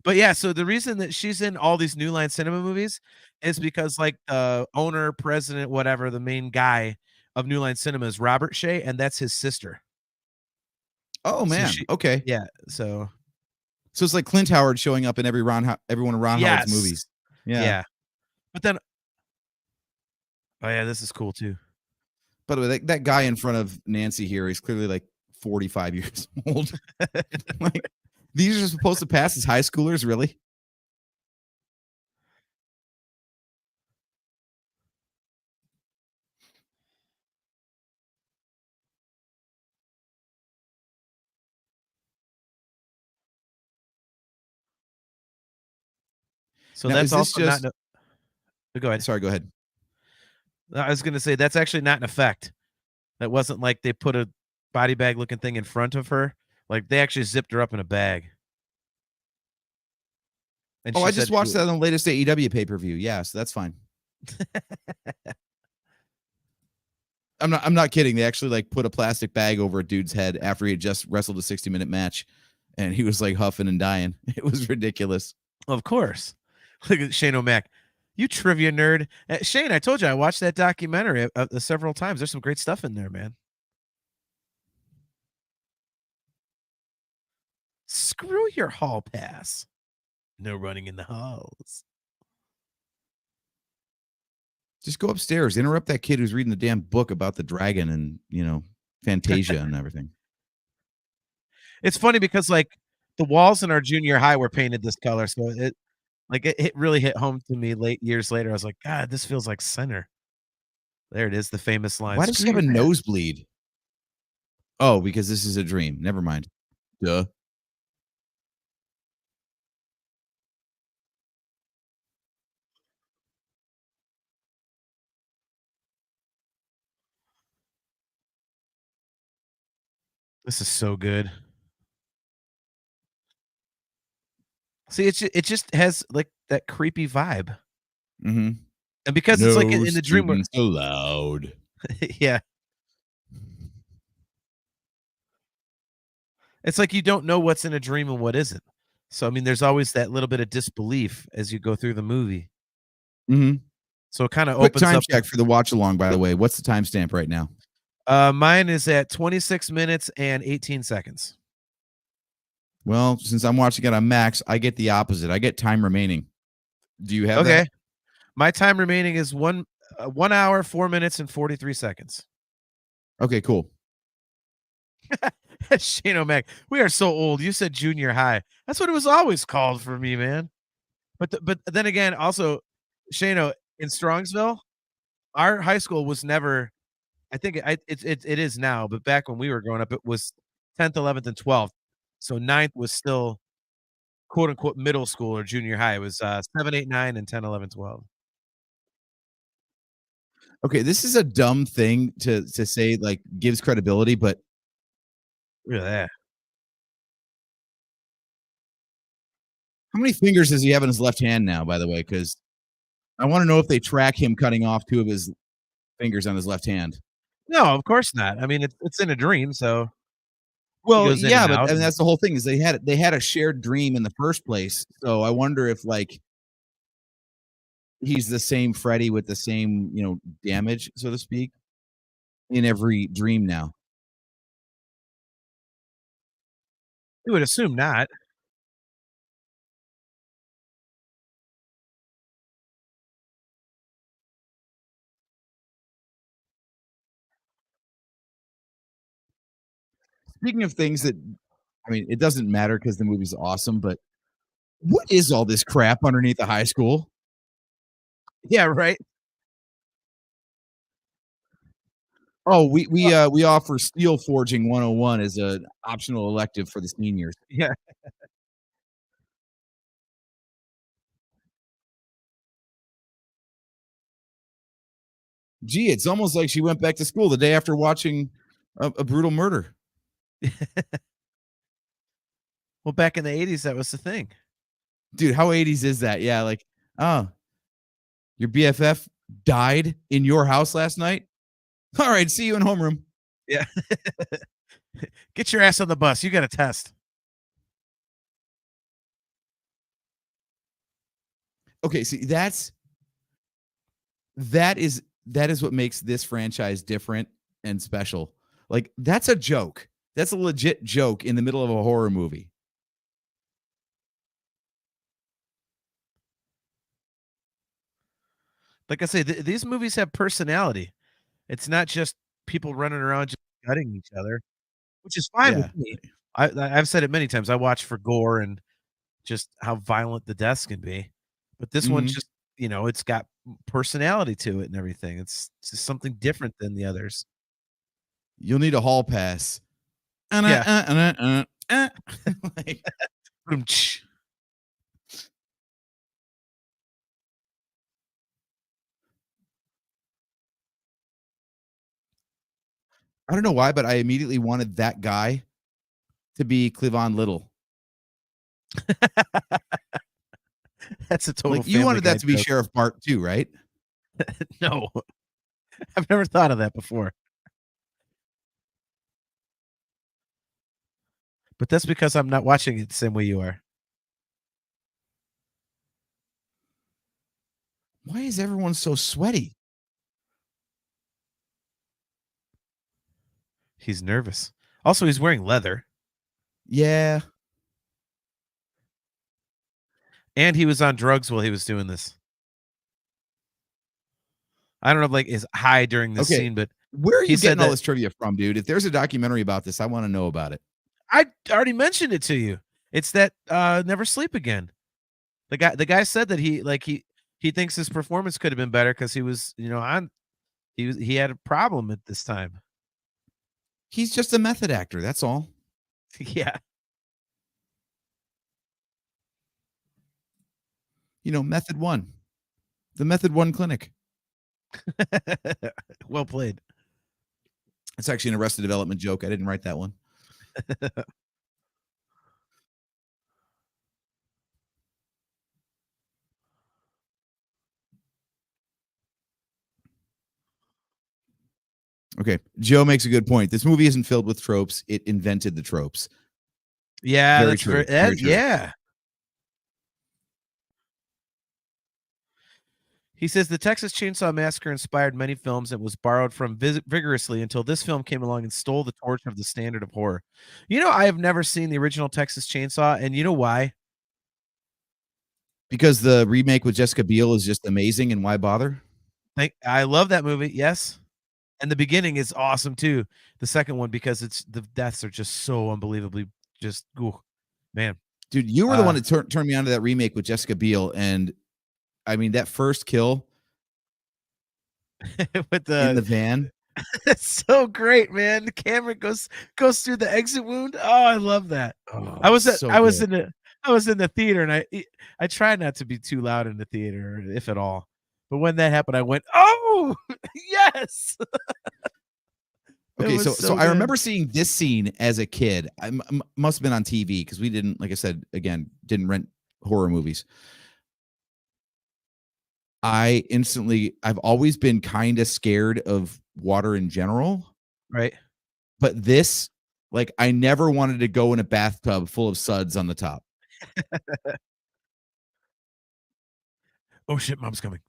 But yeah, so the reason that she's in all these New Line Cinema movies is because, like, the owner, president, whatever, the main guy of New Line Cinema is Robert Shea, and that's his sister. Oh So man. she Okay. yeah, so So it's like Clint Howard showing up in every one of Ron Howard's yes. movies. Yeah. Yeah. But then oh, yeah, this is cool too. By the way, that guy in front of Nancy here is clearly like 45 years old. Like, these are supposed to pass as high schoolers, really? So Now, that's is this also not just no go ahead. sorry, go ahead. I was gonna say that's actually not an effect. That wasn't like they put a body bag looking thing in front of her. Like, they actually zipped her up in a bag. And Oh, she I said just she watched that on the latest AEW pay-per-view. Yeah, so that's fine. I'm not kidding. They actually like put a plastic bag over a dude's head after he had just wrestled a 60-minute match and he was like huffing and dying. It was ridiculous. of course. Look at Shane O'Mac. You trivia nerd. Shane, I told you I watched that documentary several times. There's some great stuff in there, man. Screw your hall pass. No running in the halls. Just go upstairs, interrupt that kid who's reading the damn book about the dragon and, Fantasia and everything. It's funny because, like, the walls in our junior high were painted this color, so it really hit home to me late years later. I was like, God, this feels like center. There it is, the famous line. Why does she Screw have your a pass. nosebleed? Oh, because this is a dream. Never mind. Duh. This is so good. See, it just has, like, that creepy vibe. Mm-hmm. And because it's, like, No in the dream where students allowed. yeah. It's like you don't know what's in a dream and what isn't. So, I mean, there's always that little bit of disbelief as you go through the movie. Mm-hmm. So it kinda Quick opens time up check for the watch along, by the way. What's the timestamp right now? mine is at 26 minutes and 18 seconds. Well, since I'm watching it on Max, I get the opposite. I get time remaining. Do you have Okay. that? My time remaining is 1 hour, 4 minutes, and 43 seconds. Okay, cool. Shane O'Mac, we are so old. You said junior high. That's what it was always called for me, man. But then again, also, Shano, in Strongsville, our high school was never I think it is now, but back when we were growing up, it was 10th, 11th, and 12th. So ninth was still quote unquote middle school or junior high. It was 7, 8, 9, and 10, 11, 12. Okay, this is a dumb thing to say, like, gives credibility, but Look at that. how many fingers does he have in his left hand now, by the way? Because I want to know if they track him cutting off 2 of his fingers on his left hand. No, of course not. I mean, it's in a dream, so he Well, goes in yeah, and but out. I mean, that's the whole thing is they had a shared dream in the first place. So I wonder if like he's the same Freddy with the same, damage, so to speak, in every dream now. You would assume not. Speaking of things that, I mean, it doesn't matter because the movie's awesome, but what is all this crap underneath the high school? Yeah, right. Oh, Well, we offer steel forging 101 as an optional elective for the seniors. yeah. Gee, it's almost like she went back to school the day after watching a brutal murder. Well, back in the 80s, that was the thing. Dude, how 80s is that? Yeah, like, oh, your BFF died in your house last night? All right, see you in homeroom. Yeah. Get your ass on the bus. You got a test. Okay, see, that is what makes this franchise different and special. Like, that's a joke. That's a legit joke in the middle of a horror movie. Like I say, these movies have personality. It's not just people running around just gutting each other, which is fine with Yeah. me. I've said it many times. I watch for gore and just how violent the deaths can be. But this one Mhm. just, it's got personality to it and everything. It's just something different than the others. You'll need a hall pass. Yeah. Like, Boom-tsh. I don't know why, but I immediately wanted that guy to be Cleavon Little. That's a total Like, you Family wanted Guy that to be joke. Sheriff Bart too, right? No, I've never thought of that before. But that's because I'm not watching it the same way you are. Why is everyone so sweaty? He's nervous. Also, he's wearing leather, Yeah. and he was on drugs while he was doing this. I don't know if, like, is high during this Okay. scene, but Where are he you said getting all that this trivia from, dude? If there's a documentary about this, I want to know about it. I already mentioned it to you. It's that, Never Sleep Again. The guy said that he thinks his performance could have been better because he was, he had a problem at this time. He's just a method actor. That's all. Yeah. Method one, the Method One Clinic. Well played. It's actually an Arrested Development joke. I didn't write that one. Okay. Joe makes a good point. This movie isn't filled with tropes. It invented the tropes. Yeah, Very that's very true. Very true. yeah. He says the Texas Chainsaw Massacre inspired many films and was borrowed from vigorously until this film came along and stole the torch of the standard of horror. I have never seen the original Texas Chainsaw, and you know why? Because the remake with Jessica Biel is just amazing, and why bother? I love that movie, yes, and the beginning is awesome too. The second one because the deaths are just so unbelievably just ooh, man. Dude, you were the one Uh, that turned me on to that remake with Jessica Biel, and I mean that first kill with in the the van. it's so great, man. The camera goes through the exit wound. Oh, I love that. I Oh, was at so good. I was in the theater and I tried not to be too loud in the theater, if at all. But when that happened, I went, "Oh, yes." It Okay, was so so I good. remember seeing this scene as a kid. I must have been on TV because we didn't, like I said, again, didn't rent horror movies. I've always been kind of scared of water in general, Right? but this, like, I never wanted to go in a bathtub full of suds on the top. Oh shit, mom's coming.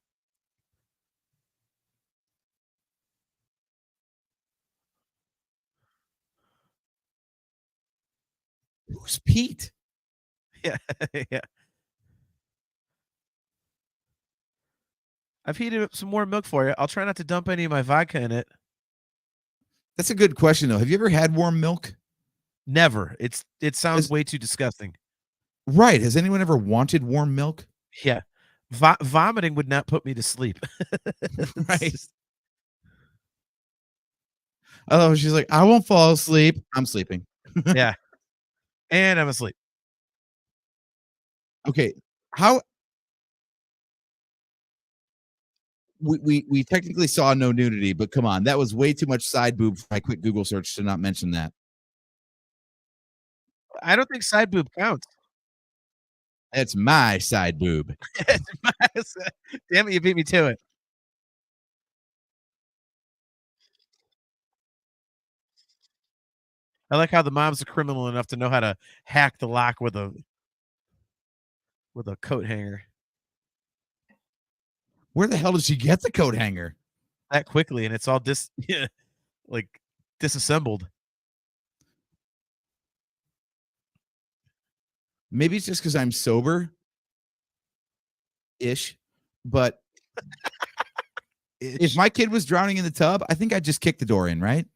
Who's Pete? Yeah, yeah. I've heated up some more milk for you. I'll try not to dump any of my vodka in it. That's a good question, though. Have you ever had warm milk? Never. It sounds Has way too disgusting. Right, has anyone ever wanted warm milk? Yeah. Vomiting would not put me to sleep. It's Right. just Oh, she's like, "I won't fall asleep." I'm sleeping. yeah, and I'm asleep. Okay, how we technically saw no nudity, but come on, that was way too much side boob for my quick Google search to not mention that. I don't think side boob counts. That's my side boob. Damn it, you beat me to it. I like how the mom's a criminal enough to know how to hack the lock with a coat hanger Where the hell did she get the coat hanger? that quickly, and it's all yeah, like disassembled. Maybe it's just because I'm sober ish, but if Ish. my kid was drowning in the tub, I think I'd just kick the door in, right?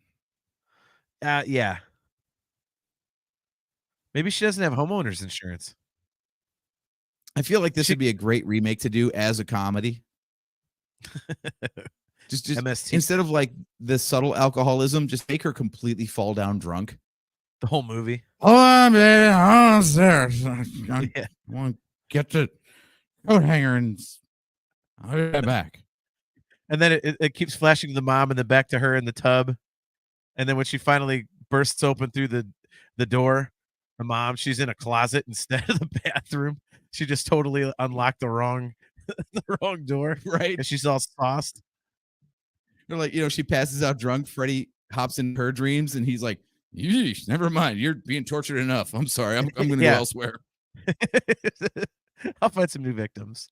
Yeah. Maybe she doesn't have homeowners insurance. I feel like this She would be a great remake to do as a comedy. Just MST, instead of like the subtle alcoholism, just make her completely fall down drunk. the whole movie. Oh, I'm downstairs. I Yeah. want to get the coat hanger and I'll be right back. And then it keeps flashing to the mom and then back to her in the tub. And then when she finally bursts open through the door, the mom, she's in a closet instead of the bathroom. She just totally unlocked the wrong the wrong door. Right. And she's all sauced. They're like, she passes out drunk. Freddie hops in her dreams and he's like, "Yeesh, never mind. You're being tortured enough. I'm sorry. I'm going to go Yeah. elsewhere." I'll find some new victims.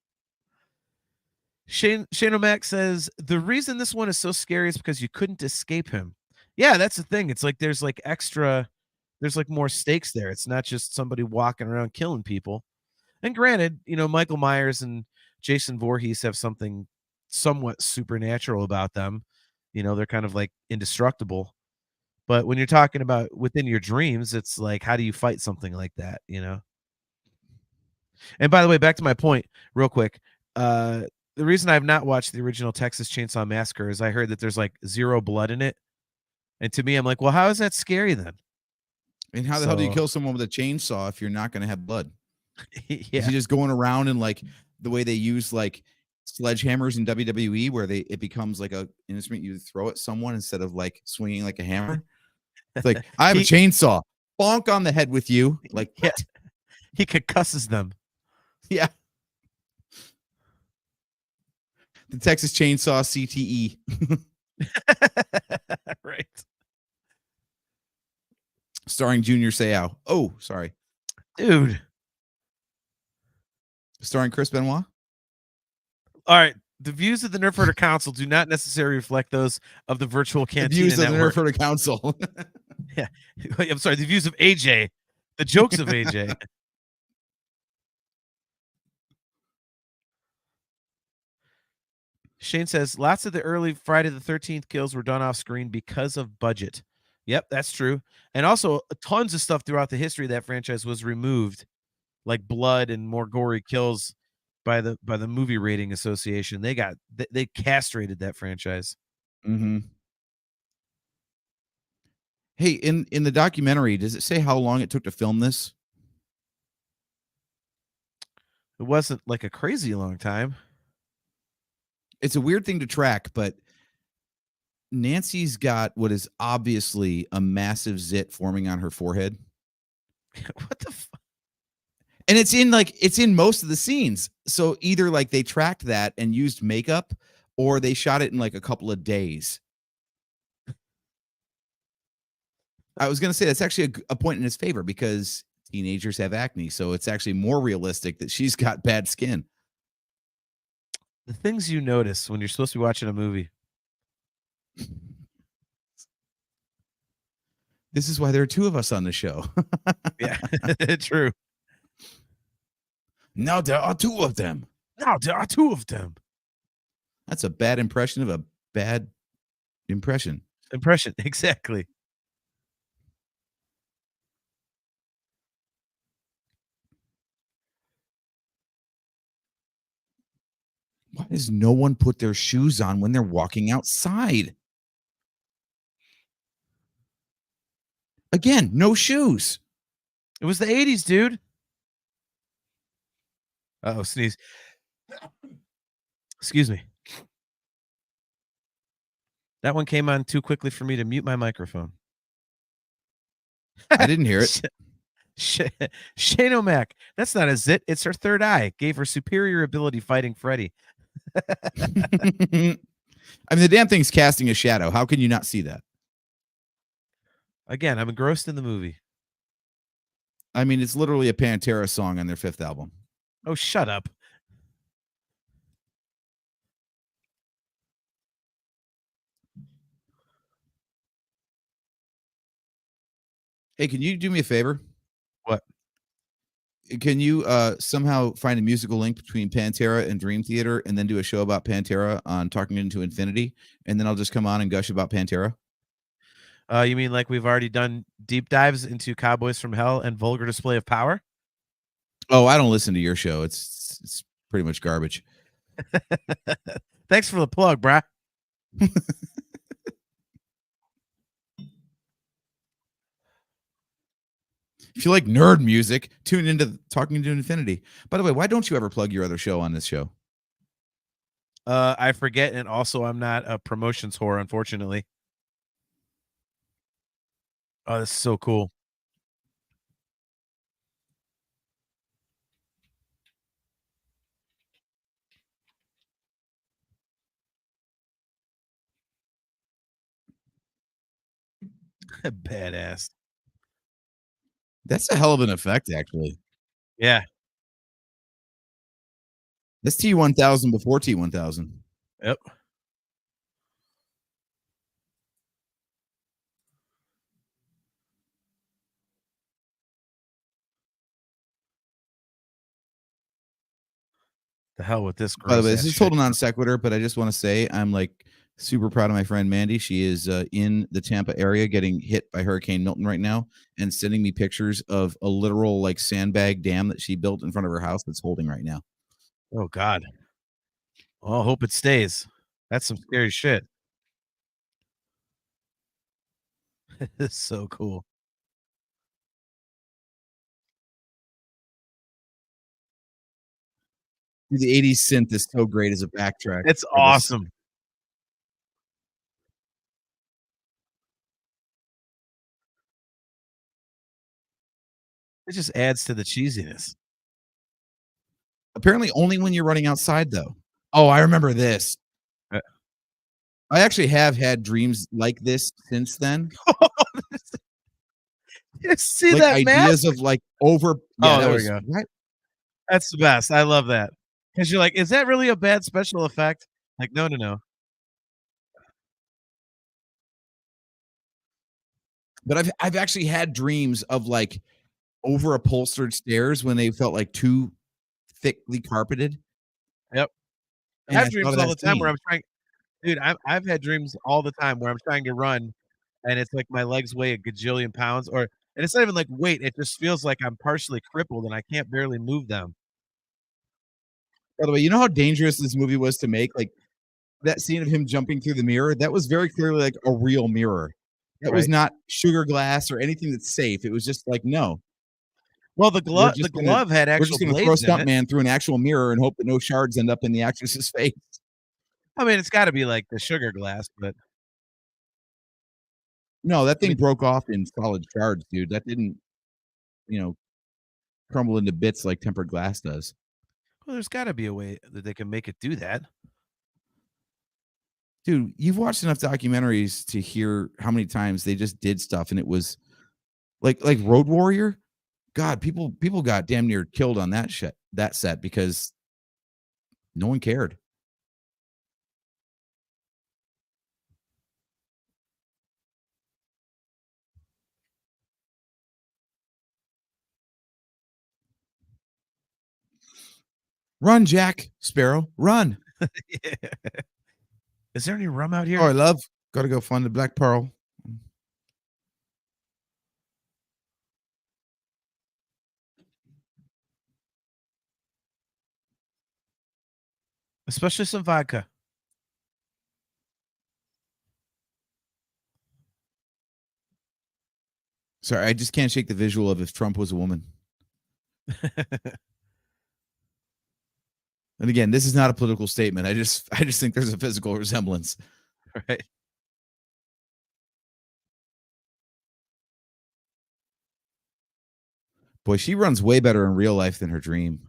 Shane O'Mac says the reason this one is so scary is because you couldn't escape him. Yeah, that's the thing. It's like there's like more stakes there. It's not just somebody walking around killing people. And granted, Michael Myers and Jason Voorhees have something somewhat supernatural about them. They're kind of like indestructible. But when you're talking about within your dreams, it's like, how do you fight something like that? And by the way, back to my point, real quick. The reason I've not watched the original Texas Chainsaw Massacre is I heard that there's like zero blood in it. And to me, I'm like, well, how is that scary then? And how the hell do you kill someone with a chainsaw if you're not going to have blood? Yeah. Is he just going around and like the way they use like sledgehammers in WWE where it becomes like an instrument you throw at someone instead of like swinging like a hammer? It's like, I have a chainsaw. Bonk on the head with you. Like, yeah. He concusses them. Yeah. The Texas Chainsaw CTE. Right. Starring Junior Seau. Oh, sorry. Dude. Starring Chris Benoit. All right. The views of the Nerf Herder Council do not necessarily reflect those of the virtual Cantina The views of Network. the Nerf Herder Council. Yeah. I'm sorry. The views of AJ. The jokes of AJ. Shane says lots of the early Friday the 13th kills were done off screen because of budget. Yep, that's true. And also tons of stuff throughout the history of that franchise was removed, like blood and more gory kills by the movie rating association. They castrated that franchise. Mm-hmm. Hey, in the documentary, does it say how long it took to film this? It wasn't like a crazy long time. It's a weird thing to track, but Nancy's got what is obviously a massive zit forming on her forehead. What the fuck? And it's in most of the scenes. So either like they tracked that and used makeup or they shot it in like a couple of days. I was going to say that's actually a point in his favor because teenagers have acne. So it's actually more realistic that she's got bad skin. The things you notice when you're supposed to be watching a movie. This is why there are two of us on the show. Yeah, true. Now there are two of them. Now there are two of them. That's a bad impression of a bad impression. Impression, exactly. Why does no one put their shoes on when they're walking outside? Again, no shoes. It was the 80s, dude. Uh-oh, sneeze. Excuse me. That one came on too quickly for me to mute my microphone. I didn't hear it. Shane O'Mac. That's not a zit. It's her third eye. Gave her superior ability fighting Freddy. I mean, the damn thing's casting a shadow. How can you not see that? Again, I'm engrossed in the movie. I mean, it's literally a Pantera song on their 5th album. Oh, shut up. Hey, can you do me a favor? What? Can you somehow find a musical link between Pantera and Dream Theater and then do a show about Pantera on Talking Into Infinity? And then I'll just come on and gush about Pantera? You mean like we've already done deep dives into Cowboys from Hell and Vulgar Display of Power? Oh, I don't listen to your show. It's pretty much garbage. Thanks for the plug, brah. If you like nerd music, tune into Talking Into Infinity. By the way, why don't you ever plug your other show on this show? I forget, and also I'm not a promotions whore, unfortunately. Oh, that's so cool. Badass. That's a hell of an effect, actually. Yeah. That's T1000 before T1000. Yep. The hell with this By the gross way, ass this is shit. total non sequitur, but I just want to say I'm like super proud of my friend Mandy. She is in the Tampa area getting hit by Hurricane Milton right now and sending me pictures of a literal like sandbag dam that she built in front of her house that's holding right now. Oh, God. Well, I hope it stays. That's some scary shit. It's so cool. Dude, the 80s synth is so great as a backtrack. It's for this. awesome. It just adds to the cheesiness. Apparently, only when you're running outside, though. Oh, I remember this. Uh, I actually have had dreams like this since then. You see Like that ideas mask? of like over. Yeah, Oh, that there we was go. what? That's the best. I love that. Because you're like, is that really a bad special effect? Like, no, no, no. But I've actually had dreams of like over upholstered stairs when they felt like too thickly carpeted. Yep. I And have I thought dreams of all that the time where scene. I'm trying, dude. I've had dreams all the time where I'm trying to run, and it's like my legs weigh a gajillion pounds, and it's not even like weight. It just feels like I'm partially crippled and I can't barely move them. By the way, you know how dangerous this movie was to make? Like that scene of him jumping through the mirror, that was very clearly like a real mirror. That was Right. not sugar glass or anything that's safe. It was just like, no, Well, we're the just gonna glove had we're actual just gonna throw blades in it. Stuntman through an actual mirror and hope that no shards end up in the actress's face. I mean, it's got to be like the sugar glass, but No, that I thing mean, broke off in solid shards, dude. That didn't, you know, crumble into bits like tempered glass does. well, there's got to be a way that they can make it do that. Dude, you've watched enough documentaries to hear how many times they just did stuff and it was like Road Warrior. God, people got damn near killed on that set because no one cared. Run, Jack Sparrow, run. Yeah. Is there any rum out Oh, here? I love. Got to go find the Black Pearl. especially some vodka. Sorry, I just can't shake the visual of if Trump was a woman. And again, this is not a political statement. I just think there's a physical resemblance. Right. Boy, she runs way better in real life than her dream.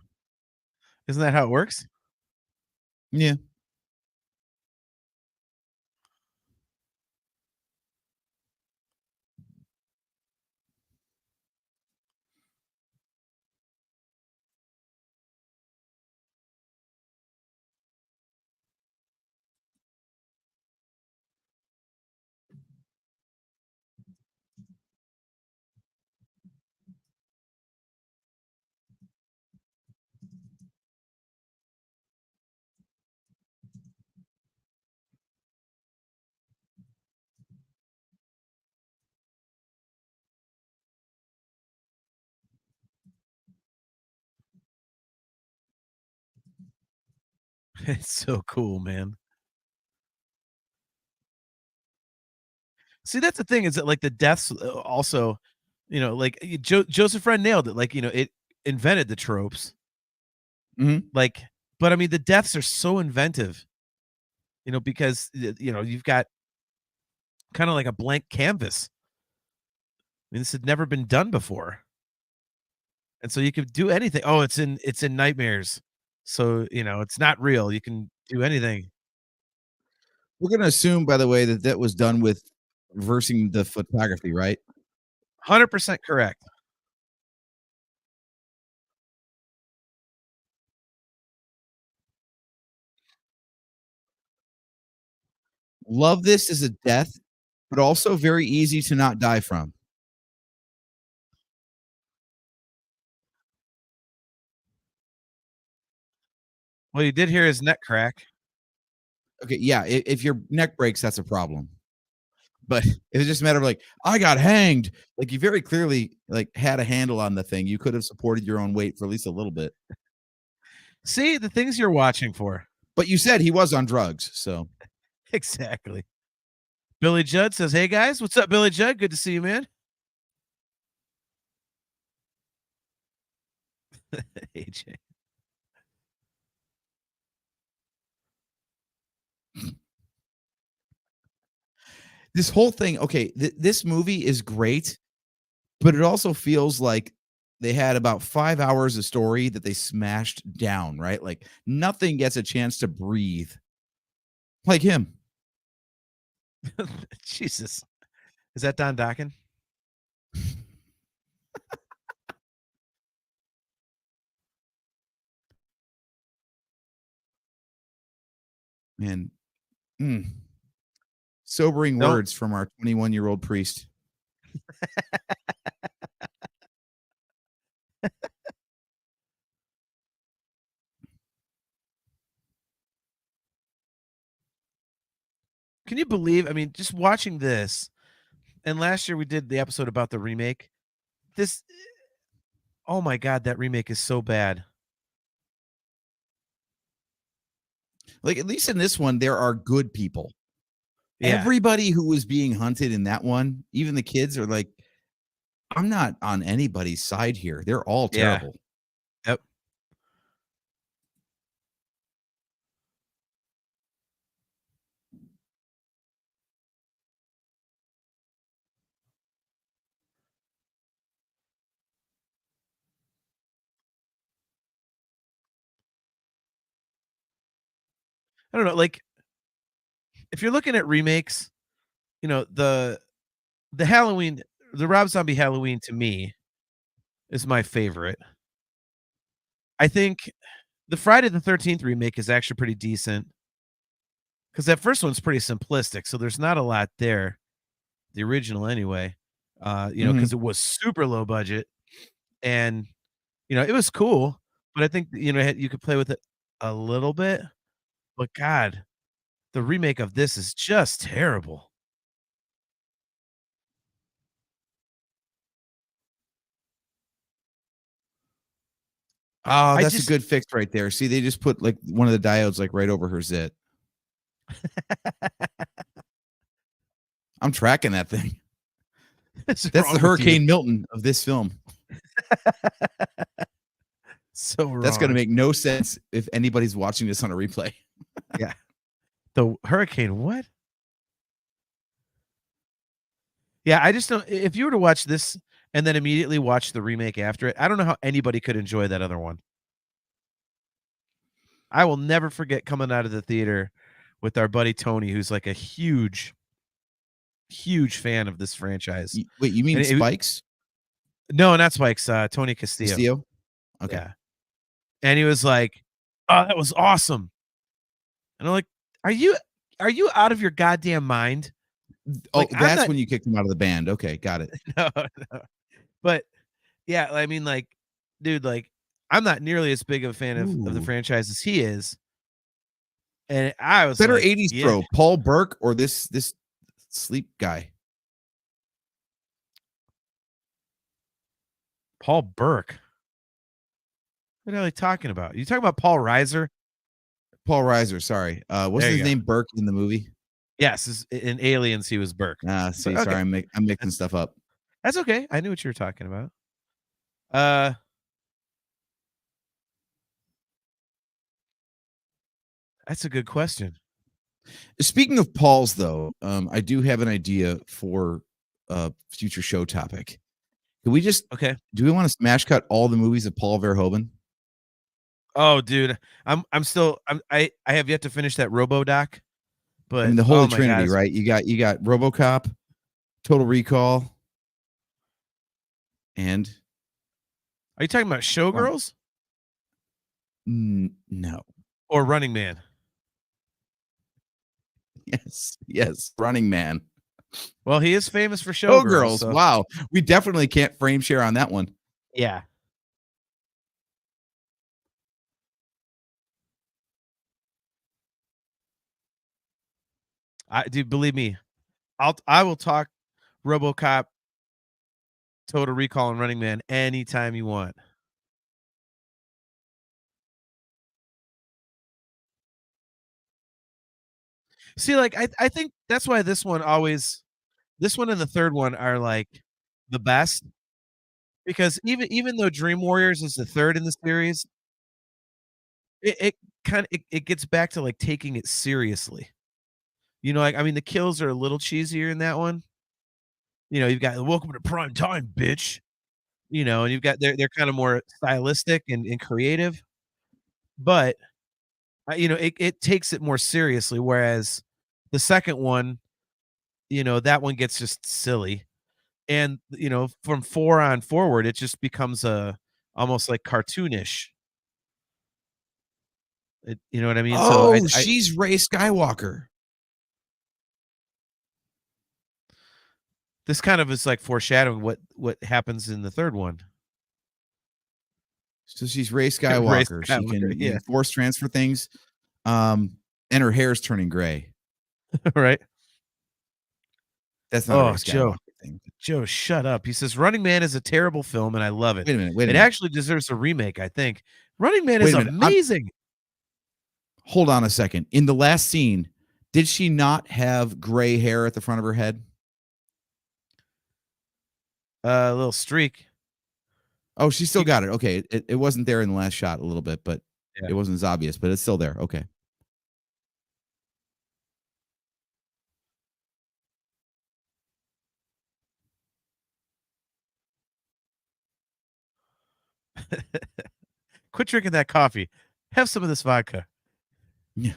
Isn't that how it works? Yeah. It's so cool, man. See, that's the thing is that like the deaths also, like Joseph Friend nailed it. Like, it invented the tropes. Mhm. Like, but I mean, the deaths are so inventive, because you've got kind of like a blank canvas. I mean, this had never been done before. And so you could do anything. Oh, it's in nightmares. So, it's not real. You can do anything. We're gonna assume, by the way, that that was done with reversing the photography, right? 100% correct. Love this as a death, but also very easy to not die from. Well, you did hear his neck crack. Okay, yeah, if your neck breaks, that's a problem. But it's just a matter of like, I got hanged. Like you very clearly like had a handle on the thing. You could have supported your own weight for at least a little bit. See, the things you're watching for. But you said he was on drugs, so Exactly. Billy Judd says, "Hey guys, what's up, Billy Judd? Good to see you, man." AJ. this whole thing, okay, this movie is great, but it also feels like they had about 5 hours of story that they smashed down, right? Like nothing gets a chance to breathe. Like him. Jesus. Is that Don Dockin? Man, mm, sobering Don't words from our 21-year-old priest. Can you believe, I mean, just watching this, and last year we did the episode about the remake. This Oh my god, that remake is so bad. Like at least in this one, there are good people. Yeah. Everybody who was being hunted in that one, even the kids are like, I'm not on anybody's side here. They're all Yeah. terrible. Yep. I don't know, like, if you're looking at remakes, the Halloween the Rob Zombie Halloween to me is my favorite. I think the Friday the 13th remake is actually pretty decent because that first one's pretty simplistic, so there's not a lot there. The original anyway, Mhm. because it was super low budget and, it was cool, but I think, you could play with it a little bit, but god, the remake of this is just terrible. Oh, I that's a just good fix right there. See, they just put like one of the diodes like right over her zit. I'm tracking that thing. what's That's the wrong with you? Hurricane Milton of this film. So That's going to wrong. make no sense if anybody's watching this on a replay. Yeah. The hurricane, what? Yeah, I just don't if you were to watch this and then immediately watch the remake after it, I don't know how anybody could enjoy that other one. I will never forget coming out of the theater with our buddy Tony, who's like a huge, huge fan of this franchise. Wait, you mean And Spikes? no, not Spikes, Tony Castillo. Castillo? Okay. Yeah. And he was like, "Oh, that was awesome." And I'm like, are you out of your goddamn mind?" Oh, Like, I'm that's not when you kicked him out of the band. Okay, got it. no, no. But yeah, I mean, like, dude, like, I'm not nearly as big of a fan of the Ooh. franchise as he is. And I was Better like, 80s yeah, throw, Paul Burke or this sleep guy? Paul Burke. What are they talking about? You talking about Paul Reiser? Paul Reiser, sorry. There Wasn't you his go. name Burke in the movie? Yes, in Aliens, he was Burke. See, But sorry, okay, I'm mixing that's stuff up. that's okay. I knew what you were talking about. Uh, that's a good question. Speaking of Paul's, though, I do have an idea for a future show topic. Can we just Okay. do we want to smash cut all the movies of Paul Verhoeven? Oh, dude, I have yet to finish that RoboDoc, I mean, but the oh Holy my god, Trinity, right? You got RoboCop, Total Recall, and are you talking about Showgirls no, or Running Man? yes, Running Man. Well, he is famous for Oh, Showgirls, girls! so Wow, we definitely can't frame share on that one. yeah. I do believe me. I will talk RoboCop, Total Recall, and Running Man anytime you want. See, like I think that's why this one and the third one are like the best because even though Dream Warriors is the third in the series, it kind of it gets back to like taking it seriously. You know, like I mean, the kills are a little cheesier in that one. You know, you've got "Welcome to Prime Time, bitch." You know, and you've got they're kind of more stylistic and creative, but you know, it takes it more seriously. Whereas the second one, you know, that one gets just silly, and you know, from four on forward, it just becomes a almost like cartoonish. You know what I mean? So Oh, I she's Ray Skywalker. this kind of is like foreshadowing what happens in the third one. So she's Ray Ray Skywalker. She Skywalker, can yeah, force transfer things. And her hair's turning gray. right. That's not a Ray Oh, Skywalker thing. Joe, shut up. He says Running Man is a terrible film, and I love it. Wait a minute. Wait a It minute. actually deserves a remake, I think. Running Man Wait is a minute. amazing. Hold on a second. In the last scene, did she not have gray hair at the front of her head? A little streak. Oh, she still got it. Okay. It wasn't there in the last shot a little bit, but Yeah. it wasn't as obvious, but it's still there. Okay. Quit drinking that coffee. Have some of this vodka. Yeah.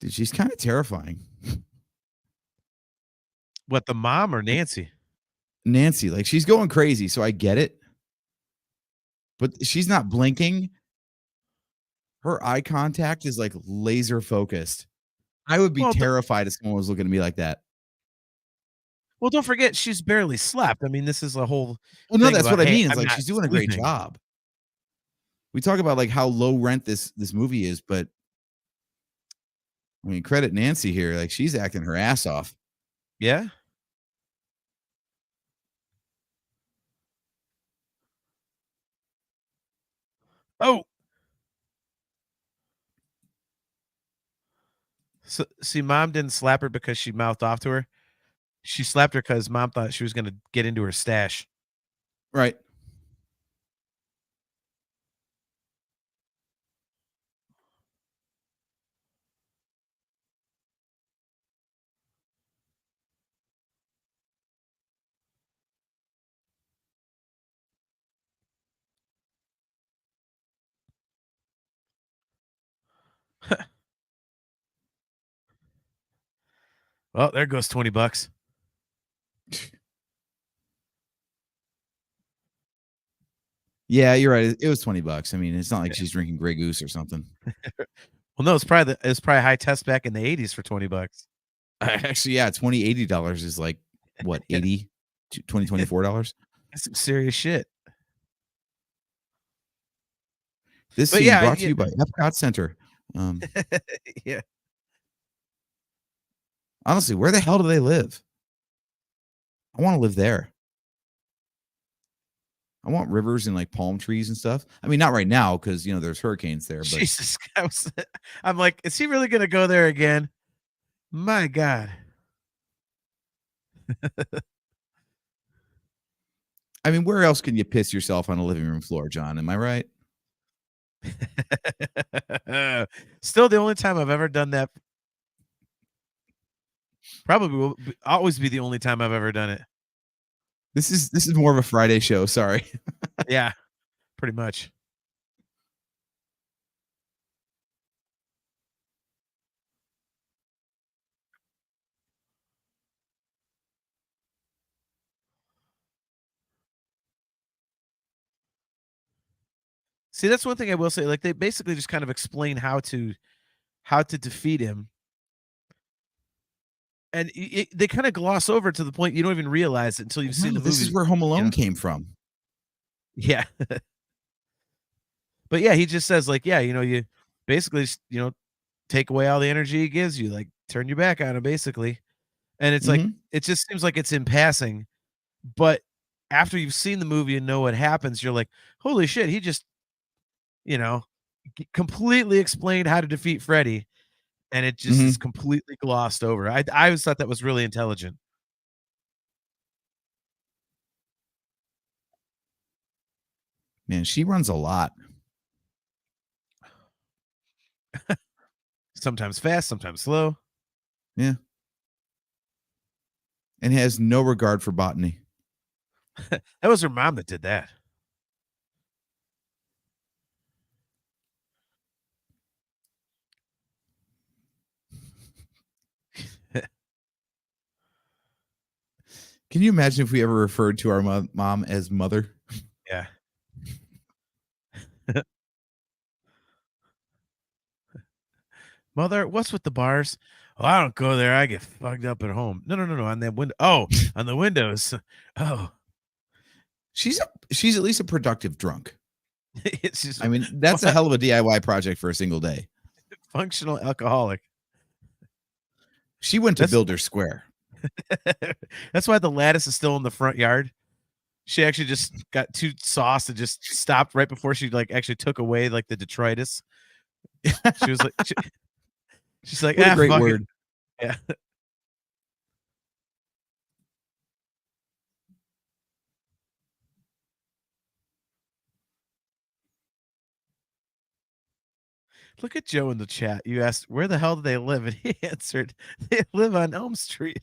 Dude, she's kind of terrifying. What, the mom or Like Nancy? Nancy, like she's going crazy, so I get it. But she's not blinking. Her eye contact is, like, laser focused. I would be Well, terrified if someone was looking at me like that. don't forget she's barely slept. I mean, this is a whole Well, no, thing that's about, what I "Hey, mean, is, I'm like, not she's doing a great sleeping." job. We talk about, like, how low rent this movie is, but, I mean, credit Nancy here, like, she's acting her ass off. Yeah? Oh, so see, mom didn't slap her because she mouthed off to her. She slapped her because mom thought she was gonna get into her stash. Right. Well, there goes 20 bucks. Yeah, you're right, it was 20 bucks. I mean, it's not like Yeah. she's drinking Grey Goose or something. Well, no, it's probably high test back in the '80s for 20 bucks. Actually, yeah, 20 $80 is like, what, Yeah. 80 to 20 $24? That's some serious shit. This But scene yeah, brought to you by Epcot Center. Um, yeah. Honestly, where the hell do they live? I wanna live there. I want rivers and, like, palm trees and stuff. I mean, not right now because there's hurricanes there, but Jesus, I'm like, is he really gonna go there again? My God. I mean, where else can you piss yourself on a living room floor, John? Am I right? Still the only time I've ever done that. Probably will always be the only time I've ever done it. This is more of a Friday show, sorry. Yeah, pretty much. See, that's one thing I will say, like, they basically just kind of explain how to defeat him, and they kinda gloss over to the point you don't even realize it until you've seen No, the this is movie, where Home you Alone know? came from. Yeah. But, yeah, he just says, like, yeah, you basically just, take away all the energy he gives you, like, turn your back on him, basically, and it's like Mhm, it just seems like it's in passing, but after you've seen the movie and know what happens, you're like, "Holy shit, he just, you know, completely explained how to defeat Freddy," and it just is mhm. completely glossed over. I always thought that was really intelligent. Man, she runs a lot. Sometimes fast, sometimes slow. Yeah, and has no regard for botany. That was her mom that did that. Can you imagine if we ever referred to our mom as mother? Yeah. "Mother, what's with the bars?" "Oh, I don't go there, I get fucked up at home." "No, no, no, no, on that window." "Oh, on the windows." "Oh." She's at least a productive drunk. It's just I mean, that's a hell of a DIY project for a single day. functional alcoholic. She went to That's Builder Square. that's why the lattice is still in the front yard. She actually just got too sauced and just stopped right before she, like, actually took away, like, the detritus. She was like she's like, What a "Ah, great fuck it." word. Yeah. Look at Joe in the chat. You asked, "Where the hell do they live?" And he answered, "They live on Elm Street."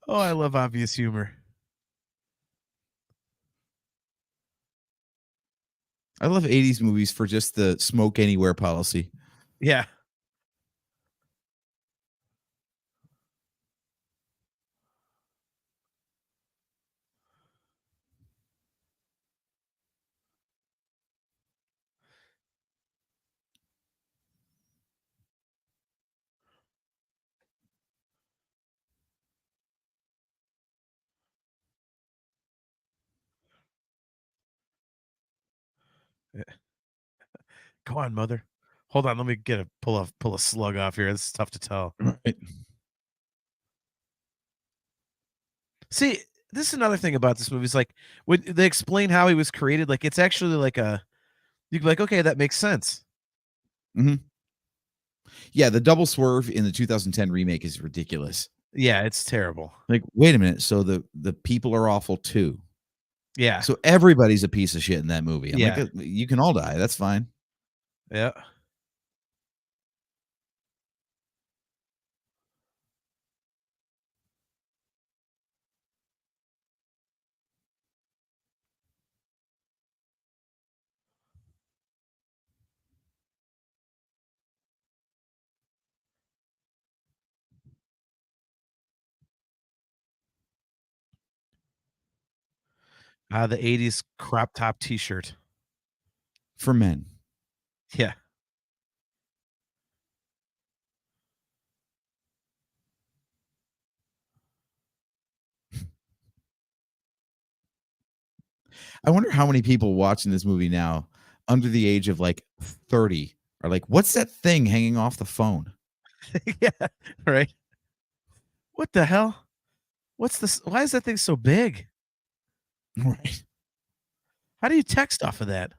Oh, I love obvious humor. I love 80s movies for just the smoke anywhere policy. Yeah. Go on, mother. Hold on, let me pull a slug off here. This is tough to tell. Right. See, this is another thing about this movie. Is like when they explain how he was created, like it's actually like you'd be like, okay, that makes sense. Mm-hmm. Yeah, the double swerve in the 2010 remake is ridiculous. Yeah, it's terrible. Like, wait a minute. So the people are awful too. Yeah. So everybody's a piece of shit in that movie. I'm Yeah. like, you can all die. That's fine. Yeah. The 80s crop top t-shirt. For men. Yeah. I wonder how many people watching this movie now under the age of like 30 are like, what's that thing hanging off the phone? Yeah, right. What the hell? What's this? Why is that thing so big? Right. How do you text off of that?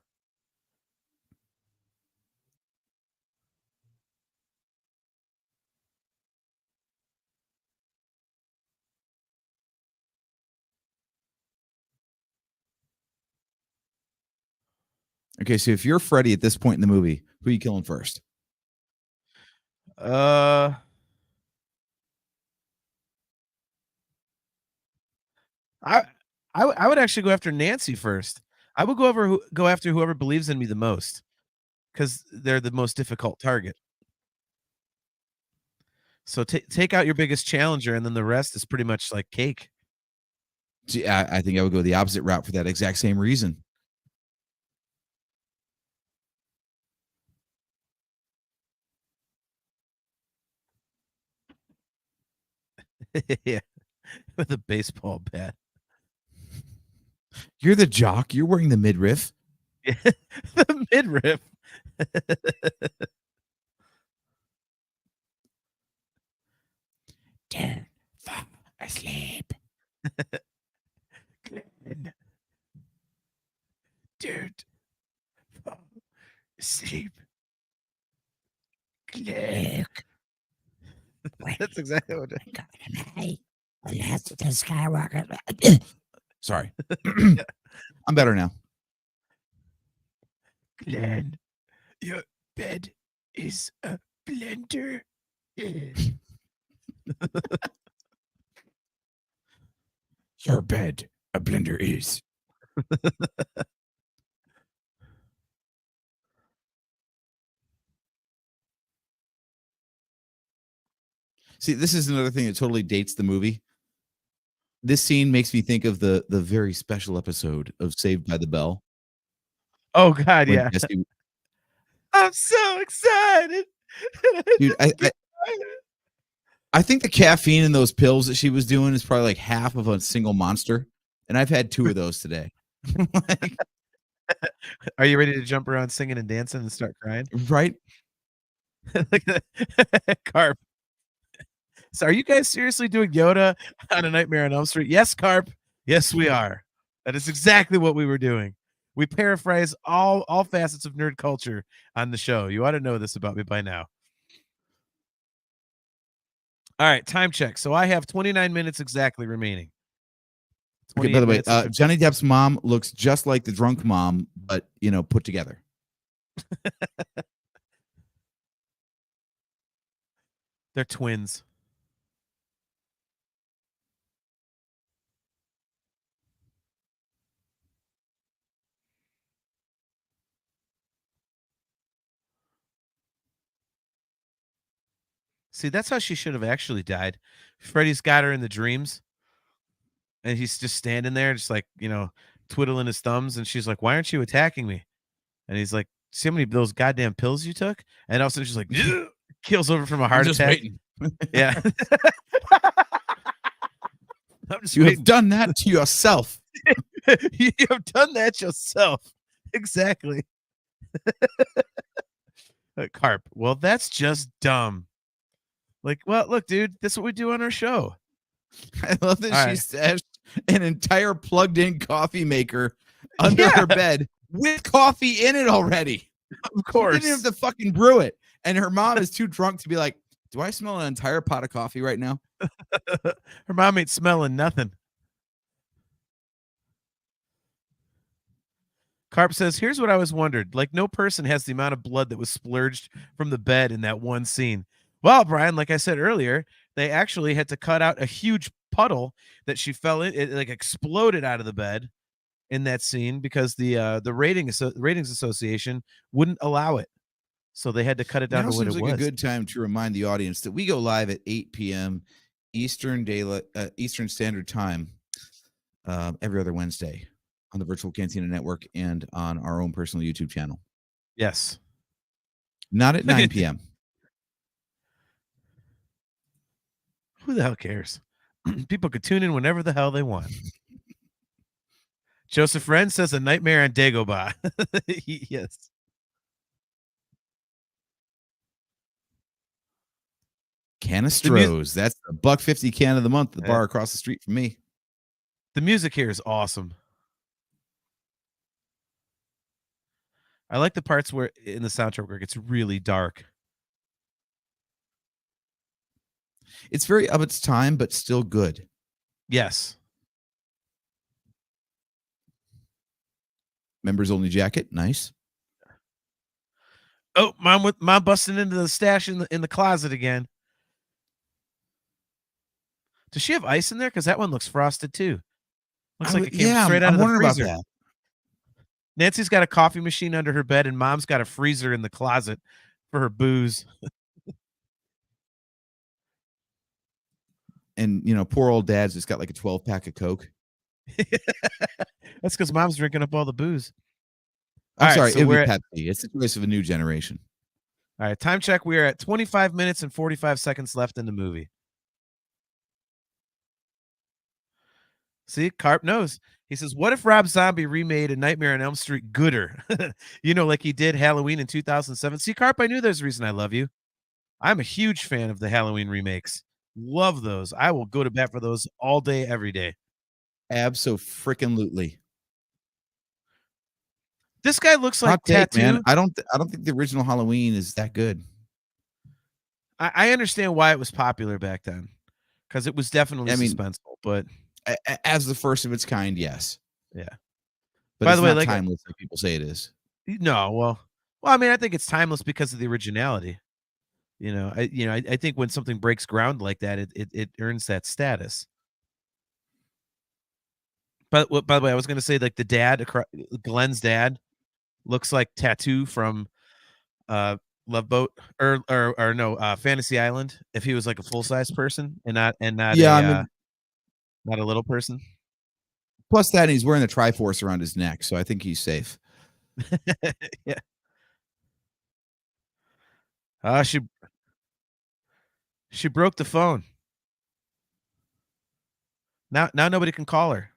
Okay, so if you're Freddy at this point in the movie, who are you killing first? I I would actually go after Nancy first. I would go after whoever believes in me the most, because they're the most difficult target. So take out your biggest challenger, and then the rest is pretty much like cake. See, I think I would go the opposite route for that exact same reason. Yeah, with a baseball bat. You're the jock. You're wearing the midriff. Yeah, the midriff. Don't fall asleep. Glenn. Dude, fall asleep. Glenn. That's exactly what Sorry. I'm better now. Glenn, your bed is a blender. Your bed, a blender is. See, this is another thing that totally dates the movie. This scene makes me think of the very special episode of Saved by the Bell. Oh God, When yeah. Jesse, I'm so excited. dude, I think the caffeine in those pills that she was doing is probably like half of a single monster, and I've had 2 of those today. Like, Are you ready to jump around singing and dancing and start crying? right? Like Carp. So are you guys seriously doing Yoda on A Nightmare on Elm Street? Yes, Carp. Yes, we are. That is exactly what we were doing. We paraphrase all facets of nerd culture on the show. You ought to know this about me by now. All right, time check. So I have 29 minutes exactly remaining. Okay, by the way, 28 minutes Johnny Depp's mom looks just like the drunk mom, but put together. They're twins. See, that's how she should have actually died. Freddy's got her in the dreams, and he's just standing there, just like, twiddling his thumbs, and she's like, "Why aren't you attacking me?" And he's like, "See how many of those goddamn pills you took?" And all of a sudden she's like, kills over from a heart attack. Waiting. Yeah. I'm just You waiting. have done that to yourself. You have done that yourself. Exactly. Carp. Well, that's just dumb. Like, well, look, dude, this is what we do on our show. I love that All she right. stashed an entire plugged-in coffee maker under Yeah. her bed with coffee in it already. Of She didn't course. have to fucking brew it. And her mom is too drunk to be like, do I smell an entire pot of coffee right now? Her mom ain't smelling nothing. Carp says, here's what I was wondered. Like, no person has the amount of blood that was splurged from the bed in that one scene. Well, Brian, like I said earlier, they actually had to cut out a huge puddle that she fell in. It like exploded out of the bed in that scene because the ratings association wouldn't allow it. So they had to cut it down Now to what seems it like a was. good time to remind the audience that we go live at 8 p.m. Eastern Standard Time every other Wednesday on the Virtual Cantina Network and on our own personal YouTube channel. Yes. Not at 9 p.m. Who the hell cares? People could tune in whenever the hell they want. Joseph Wren says A Nightmare on Dagobah. Yes. Canistros. That's the $1.50 can of the month. The bar across the street from me. The music here is awesome. I like the parts where in the soundtrack where it gets really dark. It's very of its time, but still good. Yes. Members only jacket. Nice. Oh, mom busting into the stash in the closet again. Does she have ice in there? Because that one looks frosted too. Looks like it came straight out of the freezer. About that. Nancy's got a coffee machine under her bed, and mom's got a freezer in the closet for her booze. And, you know, poor old dad's just got like a 12-pack of Coke. That's because mom's drinking up all the booze. I'm sorry, it would be Pepsi. It's the choice of a new generation. All right, time check. We are at 25 minutes and 45 seconds left in the movie. See, Carp knows. He says, what if Rob Zombie remade A Nightmare on Elm Street gooder? You know, like he did Halloween in 2007. See, Carp, I knew there's a reason I love you. I'm a huge fan of the Halloween remakes. Love those. I will go to bat for those all day, every day. Abso-freaking-lutely. This guy looks like Tattoo. Man. I don't think the original Halloween is that good. I understand why it was popular back then, because it was definitely suspenseful. But as the first of its kind, yes. Yeah. But by the way, like timeless, like people say it is. No, well, I mean, I think it's timeless because of the originality. You know, I think when something breaks ground like that, it earns that status. But by the way, I was going to say, like, the dad, Glenn's dad, looks like Tattoo from Love Boat or no, Fantasy Island. If he was like a full size person and not not a little person. Plus that he's wearing the Triforce around his neck, so I think he's safe. Yeah. She broke the phone. Now nobody can call her.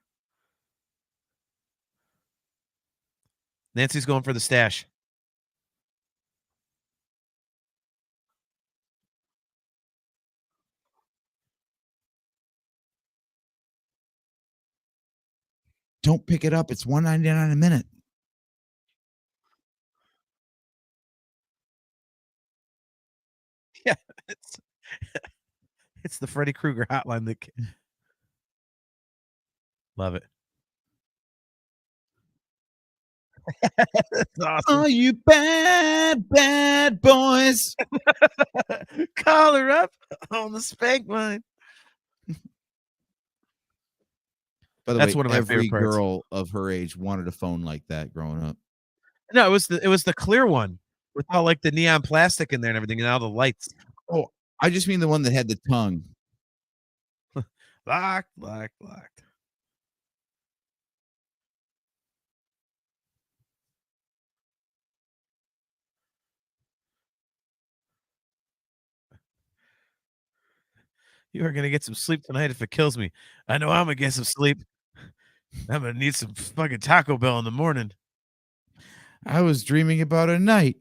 Nancy's going for the stash. Don't pick it up. It's $1.99 a minute. Yeah, it's the Freddy Krueger hotline. That love it. That's awesome. Oh, you bad boys. Call her up on the spank line. By the way, one of my every girl of her age wanted a phone like that growing up. No, it was the clear one with all like the neon plastic in there and everything, and all the lights. Oh, I just mean the one that had the tongue. Locked. You are gonna get some sleep tonight if it kills me. I know I'm gonna get some sleep. I'm gonna need some fucking Taco Bell in the morning. I was dreaming about a knight.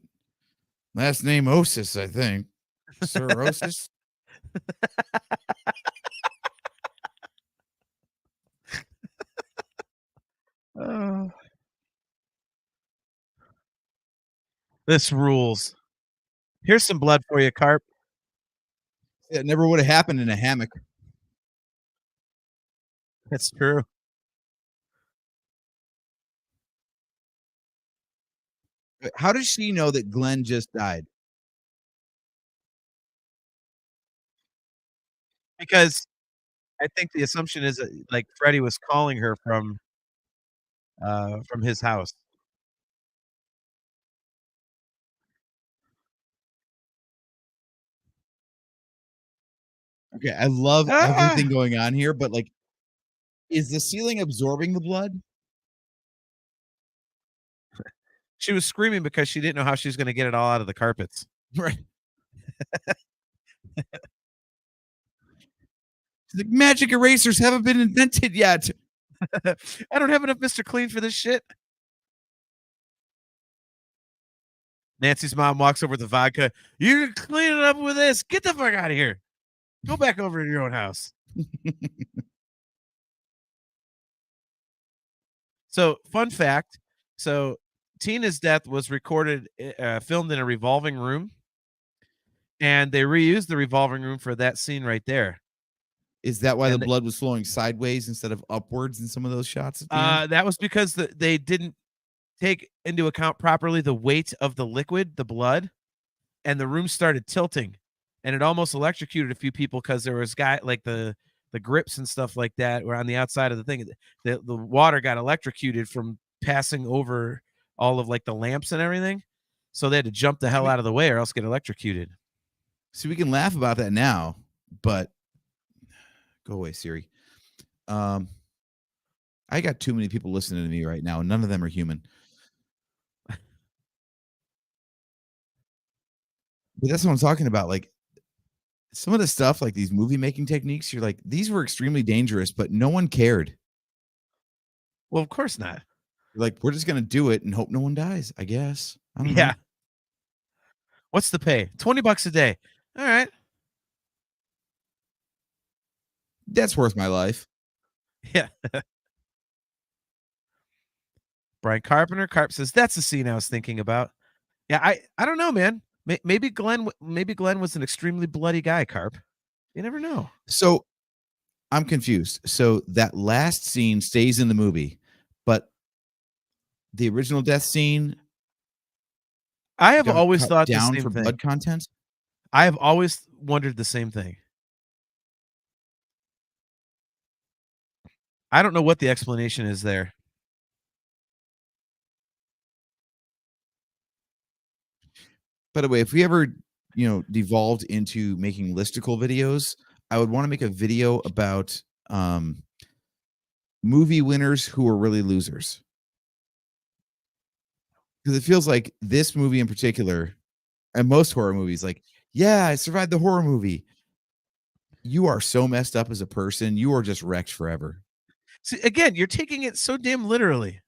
Last name Osis, I think. Sir Osis. Oh, this rules. Here's some blood for you, Carp. It never would have happened in a hammock. That's true. How does she know that Glenn just died? Because I think the assumption is that, like, Freddie was calling her from his house. Okay, I love everything Ah! going on here, but like, is the ceiling absorbing the blood? She was screaming because she didn't know how she was gonna get it all out of the carpets. Right. She's like, magic erasers haven't been invented yet. I don't have enough Mr. Clean for this shit. Nancy's mom walks over with the vodka. You can clean it up with this. Get the fuck out of here. Go back over to your own house. So, fun fact. So, Tina's death was recorded, filmed in a revolving room, and they reused the revolving room for that scene right there. Is that why the And blood was flowing sideways instead of upwards in some of those shots at the end? that was because they didn't take into account properly the weight of the liquid, the blood, and the room started tilting, and it almost electrocuted a few people because there was like the grips and stuff like that were on the outside of the thing. The water got electrocuted from passing over all of like the lamps and everything, so they had to jump the hell out of the way or else get electrocuted. See, we can laugh about that now, but go away, Siri. I got too many people listening to me right now, and none of them are human. But that's what I'm talking about. Like some of the stuff, like these movie making techniques, you're like, these were extremely dangerous, but no one cared. Well, of course not. You're like, we're just gonna do it and hope no one dies, I guess. I don't Yeah. know. What's the pay? $20 a day. All right. That's worth my life. Yeah. Brian Carp says that's the scene I was thinking about. Yeah, I don't know, man. Maybe Glenn was an extremely bloody guy, Carp. You never know. So I'm confused. So that last scene stays in the movie, but the original death scene I have got always cut thought the down same for thing. blood content. I have always wondered the same thing. I don't know what the explanation is there. By the way, if we ever, devolved into making listicle videos, I would want to make a video about movie winners who are really losers. Because it feels like this movie in particular, and most horror movies, like, yeah, I survived the horror movie. You are so messed up as a person. You are just wrecked forever. See, again, you're taking it so damn literally.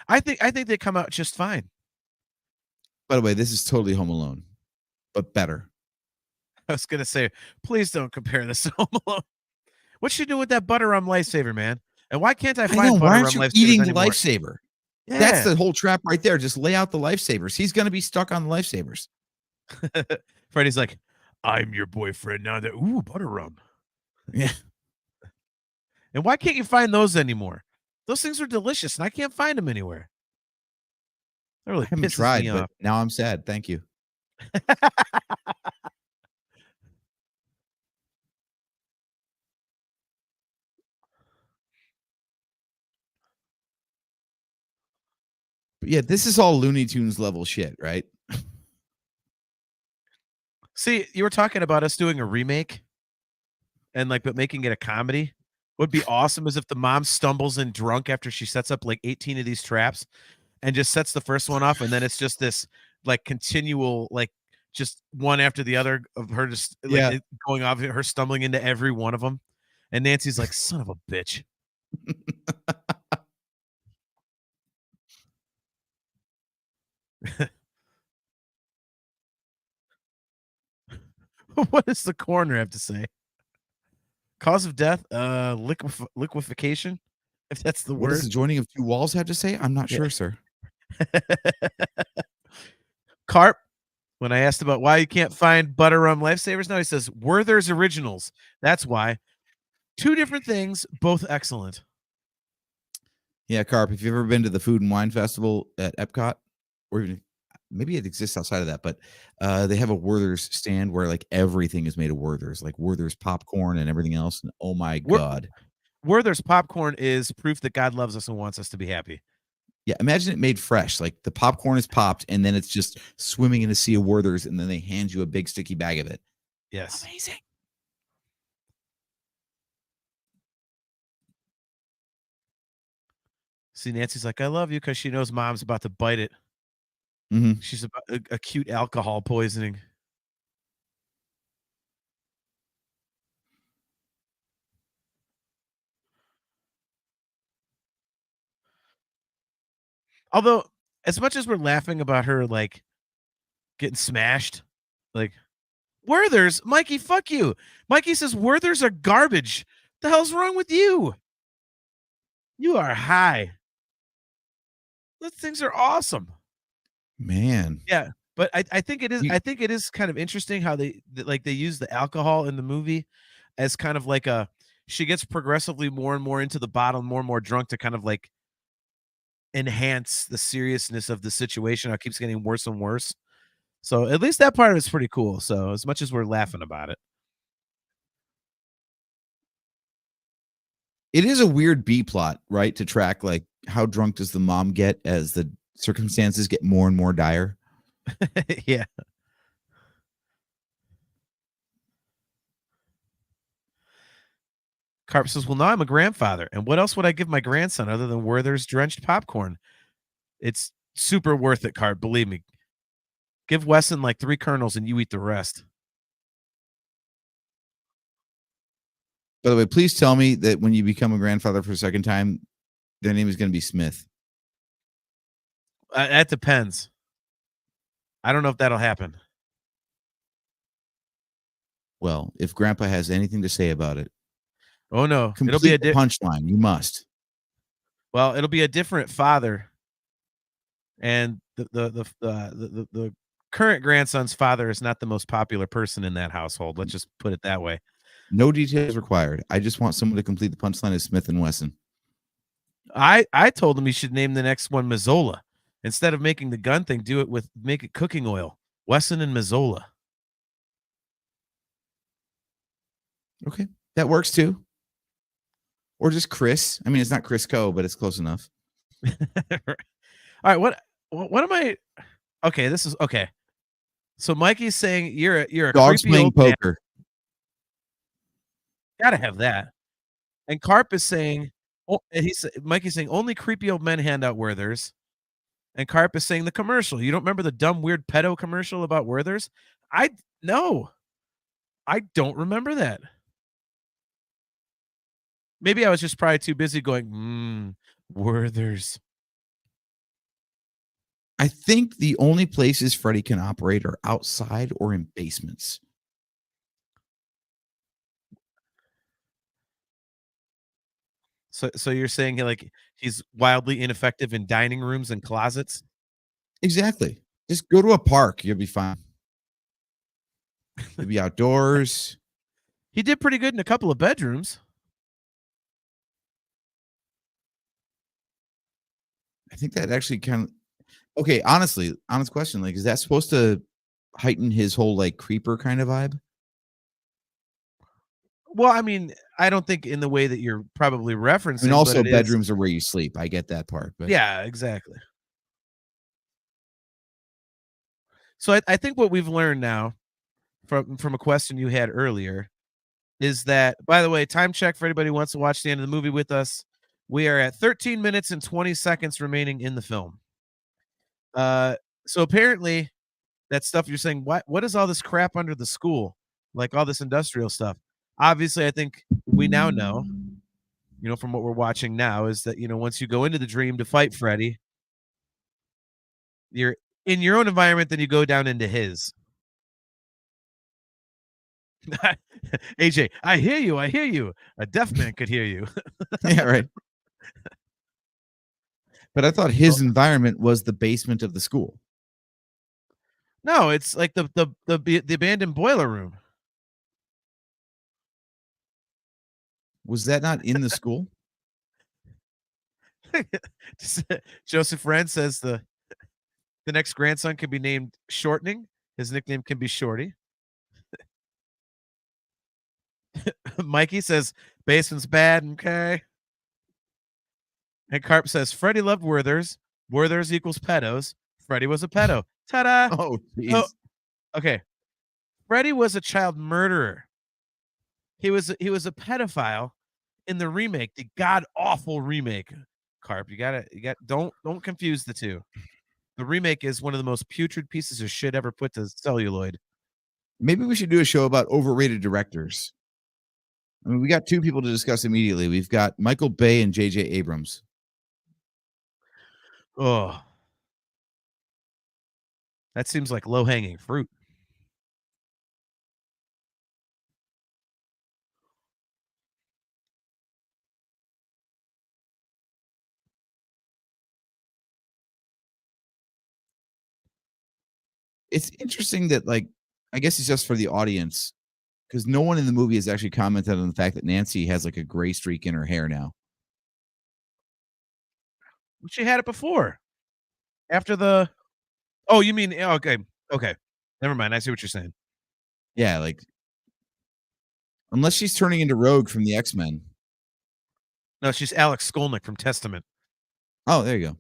I think they come out just fine. By the way, this is totally Home Alone, but better. I was gonna say, please don't compare this to Home Alone. What you do with that butter rum lifesaver, man? And why can't I I find know. Why butter aren't rum you lifesavers eating the anymore? lifesaver? Yeah. That's the whole trap right there. Just lay out the lifesavers. He's going to be stuck on the lifesavers. Freddie's like, I'm your boyfriend now. That ooh, butter rum. Yeah. And why can't you find those anymore? Those things are delicious, and I can't find them anywhere. That really I haven't pisses tried, me but off. now I'm sad. Thank you. But yeah, this is all Looney Tunes level shit, right? See, you were talking about us doing a remake and but making it a comedy. Would be awesome as if the mom stumbles in drunk after she sets up like 18 of these traps and just sets the first one off, and then it's just this like continual just one after the other of her just Yeah. going off, her stumbling into every one of them. And Nancy's like, son of a bitch. What does the coroner have to say? Cause of death? Liquefaction, if that's the What does word. the joining of two walls have to say? I'm not Yeah. sure, sir. Carp, when I asked about why you can't find butter rum lifesavers now, he says Werther's Originals. That's why. Two different things, both excellent. Yeah, Carp, if you've ever been to the Food and Wine Festival at Epcot, or even maybe it exists outside of that, but they have a Werther's stand where like everything is made of Werther's, like Werther's popcorn and everything else. And oh my Wer- God. Werther's popcorn is proof that God loves us and wants us to be happy. Yeah, imagine it made fresh. Like the popcorn is popped and then it's just swimming in a sea of Werther's, and then they hand you a big sticky bag of it. Yes. Amazing. See, Nancy's like, I love you because she knows mom's about to bite it. Mm-hmm. She's about acute alcohol poisoning. Although, as much as we're laughing about her like getting smashed, like Werther's, Mikey, fuck you. Mikey says Werther's are garbage. The hell's wrong with you? You are high. Those things are awesome. Man. Yeah, but I think it is. You, I think it is kind of interesting how they use the alcohol in the movie as kind of like a. She gets progressively more and more into the bottle, more and more drunk to kind of like enhance the seriousness of the situation. How it keeps getting worse and worse. So at least that part of it's pretty cool. So as much as we're laughing about it, it is a weird B plot, right? To track like how drunk does the mom get as the circumstances get more and more dire. yeah. Carp says, "Well, now I'm a grandfather, and what else would I give my grandson other than Werther's drenched popcorn? It's super worth it, Carp. Believe me. Give Wesson like 3 kernels, and you eat the rest." By the way, please tell me that when you become a grandfather for a second time, their name is going to be Smith. That depends. I don't know if that'll happen. Well, if Grandpa has anything to say about it, Oh no, it'll be complete the punchline. You must. well, it'll be a different father, and the current grandson's father is not the most popular person in that household. Let's just put it that way. No details required. I just want someone to complete the punchline as Smith and Wesson. I told him he should name the next one Mazzola. Instead of making the gun thing, make it cooking oil. Wesson and Mazzola. Okay, that works too. Or just Chris. I mean, it's not Crisco, but it's close enough. All right, what am I? Okay, this is okay. So Mikey's saying you're a Dogs creepy playing old man. poker. Gotta have that. And Carp is saying, oh, and Mikey's saying only creepy old men hand out Werther's. And Carp is saying the commercial. You don't remember the dumb, weird pedo commercial about Werther's? No, I don't remember that. Maybe I was just probably too busy going, Werther's. I think the only places Freddy can operate are outside or in basements. So you're saying he's wildly ineffective in dining rooms and closets? Exactly. Just go to a park. You'll be fine. You'll be outdoors. He did pretty good in a couple of bedrooms. I think that actually kind of okay. Honest question. Like, is that supposed to heighten his whole like creeper kind of vibe? Well, I mean, I don't think in the way that you're probably referencing. I mean, but also it is. bedrooms are where you sleep. I get that part, but Yeah, exactly. So I think what we've learned now from a question you had earlier is that, by the way, time check for anybody who wants to watch the end of the movie with us. We are at 13 minutes and 20 seconds remaining in the film. So apparently that stuff you're saying, what is all this crap under the school? Like all this industrial stuff. Obviously, I think we now know from what we're watching now is that, once you go into the dream to fight Freddy, you're in your own environment, then you go down into his. AJ, I hear you. I hear you. A deaf man could hear you. Yeah, right. But I thought his environment was the basement of the school. No, it's like the abandoned boiler room. Was that not in the school? Joseph Wren says the next grandson can be named Shortening. His nickname can be Shorty. Mikey says basement's bad. Okay. And Carp says Freddy loved Werthers. Werthers equals pedos. Freddy was a pedo. Ta-da! Oh, jeez. Okay. Freddy was a child murderer. He was a pedophile in the remake, the god awful remake. Carp, don't confuse the two. The remake is one of the most putrid pieces of shit ever put to celluloid. Maybe we should do a show about overrated directors. I mean, we got two people to discuss immediately. We've got Michael Bay and J.J. Abrams. Oh, that seems like low-hanging fruit. It's interesting that, like, I guess it's just for the audience because no one in the movie has actually commented on the fact that Nancy has like a gray streak in her hair now. She had it before. After the Oh, you mean okay. Okay. Never mind. I see what you're saying. Yeah, like unless she's turning into Rogue from the X-Men. No, she's Alex Skolnick from Testament. Oh, there you go.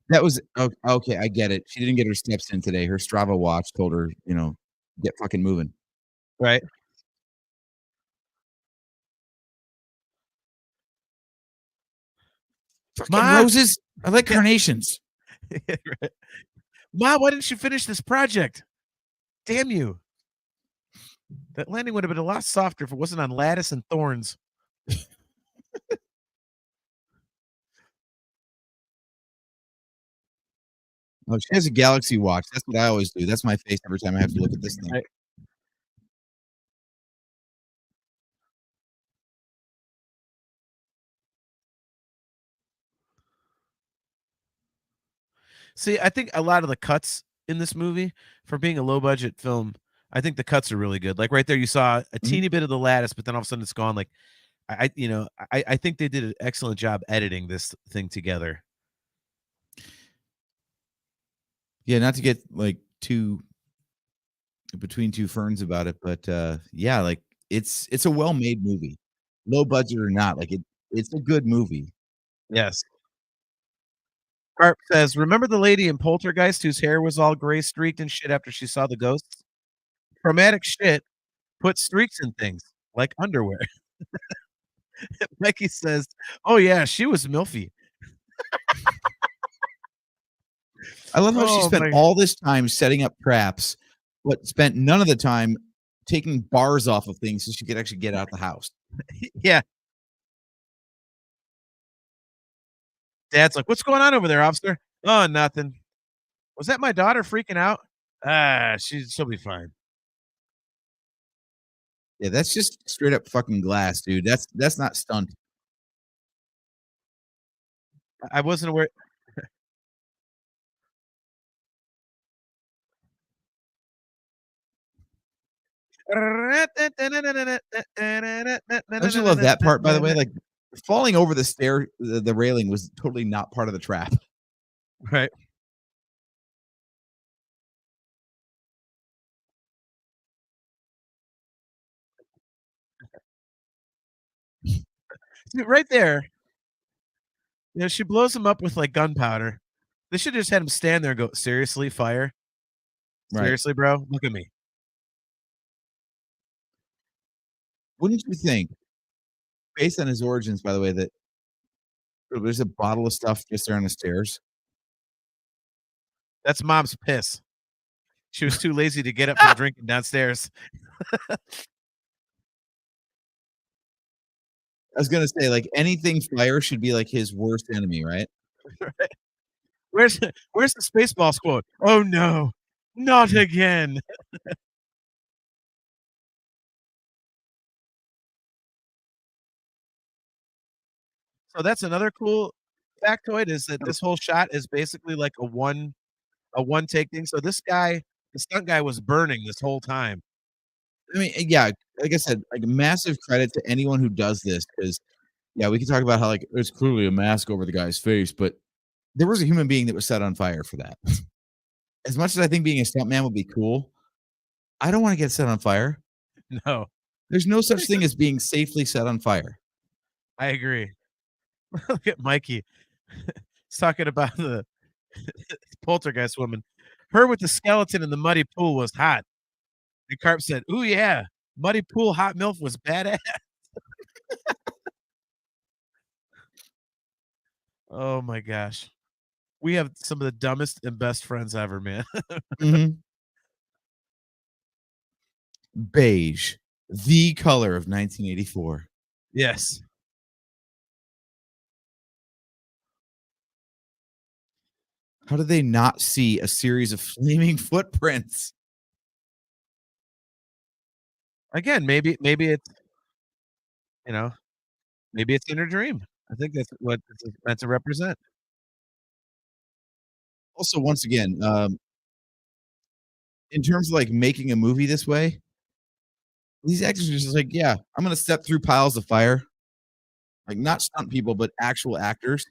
That was okay. I get it. She didn't get her steps in today. Her Strava watch told her, get fucking moving. Right. Fucking roses. I like carnations. Right. Ma, why didn't you finish this project? Damn you. That landing would have been a lot softer if it wasn't on lattice and thorns. Oh, she has a Galaxy watch. That's what I always do. That's my face every time I have to look at this thing. Right. See, I think a lot of the cuts in this movie, for being a low budget film, I think the cuts are really good. Like right there, you saw a teeny bit of the lattice, but then all of a sudden it's gone. Like I think they did an excellent job editing this thing together. Yeah, not to get like too between two ferns about it, but yeah, like it's a well-made movie. Low budget or not, like it's a good movie. Yes. Carp says, "Remember the lady in Poltergeist whose hair was all gray streaked and shit after she saw the ghosts? Traumatic shit put streaks in things like underwear." Becky says, "Oh yeah, she was milfy." I love how she Oh, spent my all this time setting up traps, but spent none of the time taking bars off of things so she could actually get out the house. Yeah. Dad's like, "What's going on over there, officer?" "Oh, nothing." "Was that my daughter freaking out?" "Ah, she'll be fine." Yeah, that's just straight up fucking glass, dude. That's not stunt. I wasn't aware. Don't you love that part, by the way? Like falling over the stair, the railing was totally not part of the trap. Right. See, right there, she blows him up with, like, gunpowder. They should just had him stand there and go, "Seriously, fire? Right. Seriously, bro? Look at me." Wouldn't you think, based on his origins, by the way, that there's a bottle of stuff just there on the stairs? That's mom's piss. She was too lazy to get up from drinking downstairs. I was gonna say, like, anything fire should be, like, his worst enemy, right? Where's the Spaceballs quote? "Oh, no, not again." So that's another cool factoid is that this whole shot is basically like a one take thing. So this guy, the stunt guy was burning this whole time. I mean, yeah, like I said, like, massive credit to anyone who does this because, yeah, we can talk about how, like, it's clearly a mask over the guy's face, but there was a human being that was set on fire for that. As much as I think being a stuntman would be cool, I don't wanna get set on fire. No, There's no such thing as being safely set on fire. I agree. Look at Mikey. He's talking about the poltergeist woman. Her with the skeleton in the muddy pool was hot. And Carp said, "Ooh, yeah, muddy pool hot milf was badass." Oh my gosh. We have some of the dumbest and best friends ever, man. Mhm. Beige, the color of 1984. Yes. How did they not see a series of flaming footprints? Again, maybe it's, you know, maybe it's in her dream. I think that's what it's meant to represent. Also, once again, in terms of, like, making a movie this way, these actors are just like, "Yeah, I'm gonna step through piles of fire." Like, not stunt people, but actual actors.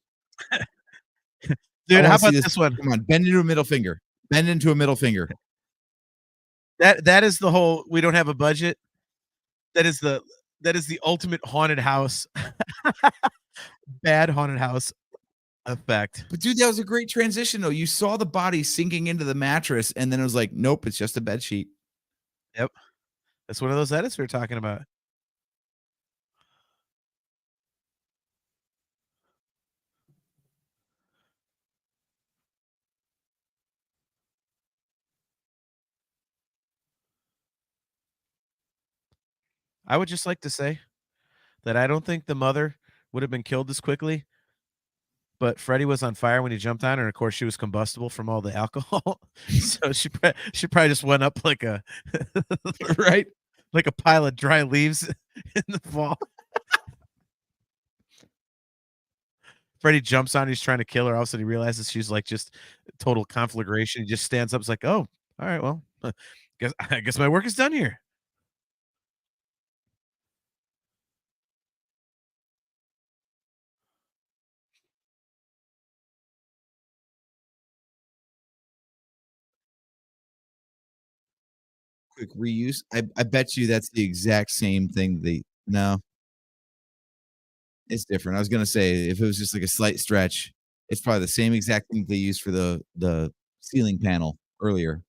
I Dude, how wanna see about this. this one? Come on, bend into a middle finger. Bend into a middle finger. That is the whole "we don't have a budget." That is the that is the ultimate haunted house, bad haunted house effect. But dude, that was a great transition though. You saw the body sinking into the mattress, and then it was like, "Nope, it's just a bed sheet." Yep. That's one of those edits we were talking about. I would just like to say that I don't think the mother would have been killed this quickly, but Freddy was on fire when he jumped on her, and of course, she was combustible from all the alcohol. So she probably just went up like a Right? like a pile of dry leaves in the fall. Freddy jumps on, he's trying to kill her. All of a sudden, he realizes she's like just total conflagration. He just stands up. It's like, oh, all right, well, I guess my work is done here. Quick reuse. I bet you that's the exact same thing they no, it's different. I was gonna say if it was just like a slight stretch, it's probably the same exact thing they used for the ceiling panel earlier.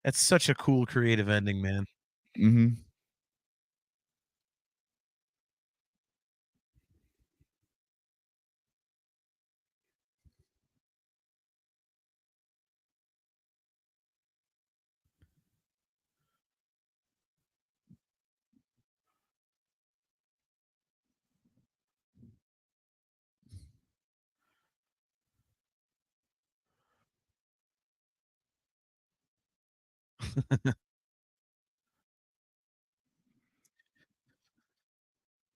That's such a cool creative ending, man. Mhm.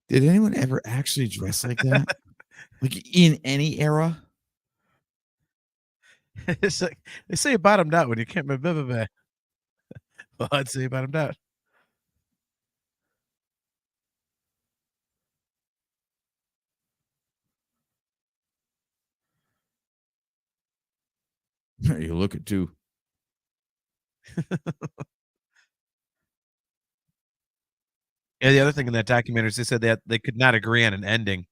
Did anyone ever actually dress like that? Like, in any era? It's like they say it bottomed out when you can't remember. Well, I'd say it bottomed out. You look at too. Yeah, the other thing in that documentary is they said that they could not agree on an ending.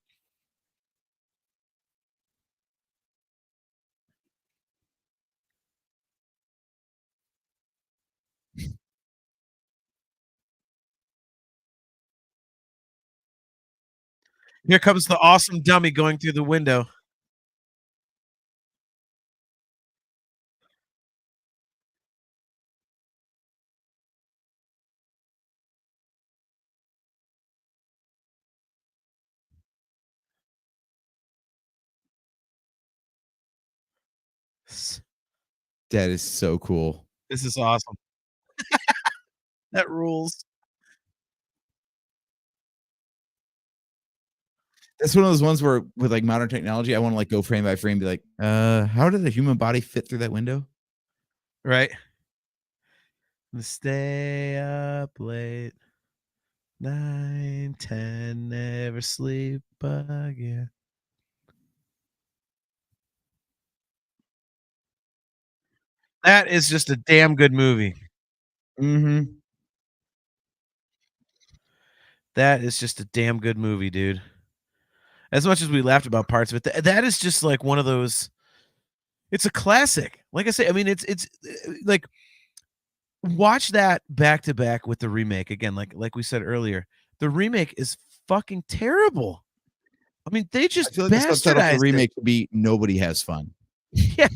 Here comes the awesome dummy going through the window. That is so cool. This is awesome. That rules. That's one of those ones where with like modern technology, I want to like go frame by frame, be like, how did a human body fit through that window? Right? Stay up late. 9, 10, never sleep again. That is just a damn good movie. Mm-hmm. That is just a damn good movie, dude. As much as we laughed about parts of it, that is just like one of those. It's a classic. Like I say, I mean, it's like watch that back to back with the remake again. Like we said earlier, the remake is fucking terrible. I mean, they I just feel like the subtitle for the bastardized it. remake would be "Nobody has fun." Yeah,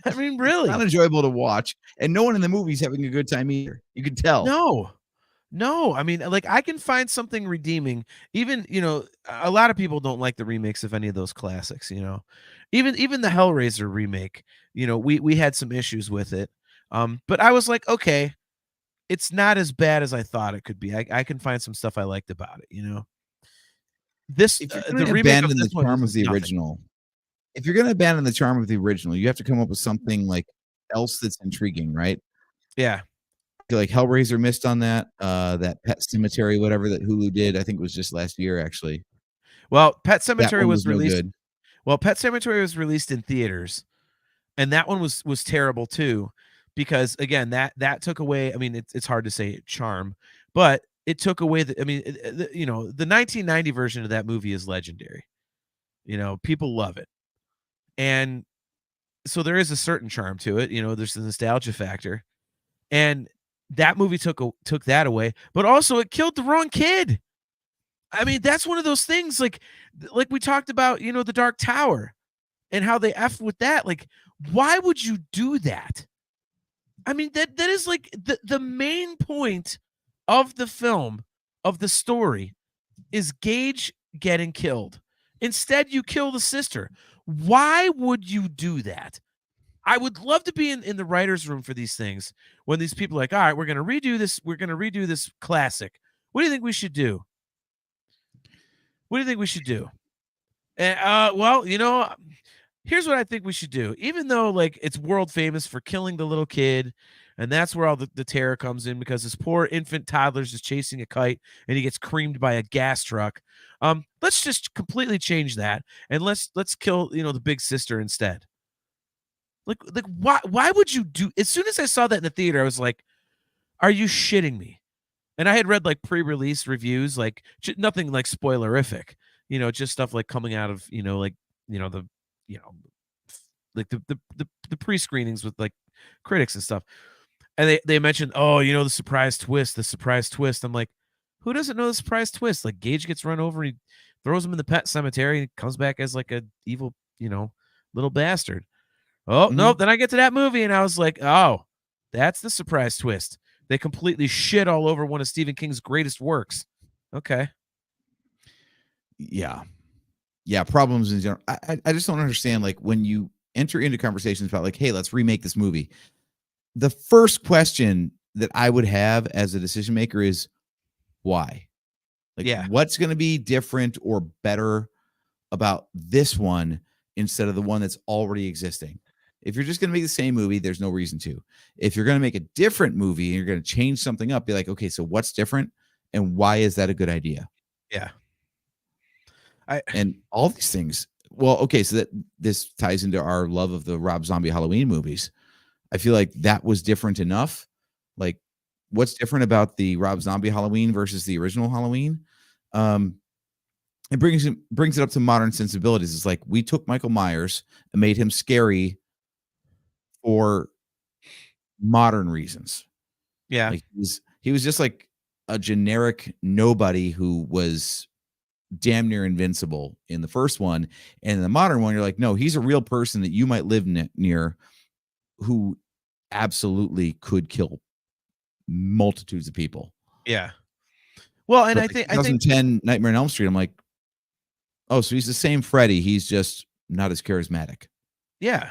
I mean, Not really, enjoyable to watch, and no one in the movie's having a good time either. You can tell. no. No, I mean, like, I can find something redeeming. Even, a lot of people don't like the remakes of any of those classics, you know? Even the Hellraiser remake, we had some issues with it. But I was like, "Okay, it's not as bad as I thought it could be. I can find some stuff I liked about it," you know? This If you're the going to remake of abandon this the one charm is of the nothing. original, if you're going to abandon the charm of the original, you have to come up with something like else that's intriguing, right? Yeah. I feel like Hellraiser missed on that. That Pet Cemetery, whatever that Hulu did, I think it was just last year actually. Well, That one was no good. Pet Sematary was released in theaters. And that one was terrible too, because again, that took away. I mean, it's hard to say charm, but it took away the. I mean, the 1990 version of that movie is legendary. People love it, and so there is a certain charm to it. There's the nostalgia factor, and that movie took that away, but also it killed the wrong kid. I mean, that's one of those things like we talked about, the Dark Tower and how they f with that. Like, why would you do that? I mean, that is like the main point of the film, of the story, is Gage getting killed. Instead, you kill the sister. Why would you do that? I would love to be in the writer's room for these things when these people are like, all right, we're gonna redo this, classic. What do you think we should do? What do you think we should do? And well, here's what I think we should do. Even though like it's world famous for killing the little kid, and that's where all the terror comes in because this poor infant toddler's just chasing a kite and he gets creamed by a gas truck. Let's just completely change that and let's kill, the big sister instead. Like why would you do as soon as I saw that in the theater, I was like, are you shitting me? And I had read like pre-release reviews, like nothing like spoilerific, just stuff like coming out of, like, the, you know, like the pre-screenings with like critics and stuff. And they mentioned, oh, the surprise twist, the surprise twist. I'm like, who doesn't know the surprise twist? Like Gage gets run over, he throws him in the pet cemetery, and comes back as like a evil, little bastard. Oh, no, Mhm. then I get to that movie and I was like, oh, that's the surprise twist. They completely shit all over one of Stephen King's greatest works. Okay. Yeah. Yeah, problems in general. I just don't understand, like, when you enter into conversations about, like, "Hey, let's remake this movie." The first question that I would have as a decision maker is, "Why?" Like, Yeah. what's gonna be different or better about this one instead of the one that's already existing? If you're just gonna make the same movie, there's no reason to. If you're gonna make a different movie and you're gonna change something up, be like, "Okay, so what's different, and why is that a good idea?" Yeah. I And all these things. Well, okay, so that this ties into our love of the Rob Zombie Halloween movies. I feel like that was different enough. Like, what's different about the Rob Zombie Halloween versus the original Halloween? Um, it brings it up to modern sensibilities. It's like we took Michael Myers and made him scary for modern reasons. Yeah. Like he was just like a generic nobody who was damn near invincible in the first one, and in the modern one, you're like, no, he's a real person that you might live near, who absolutely could kill multitudes of people. Yeah. Well, and But I like think 2010 Nightmare on Elm Street, I'm like, oh, so he's the same Freddy. He's just not as charismatic. yeah.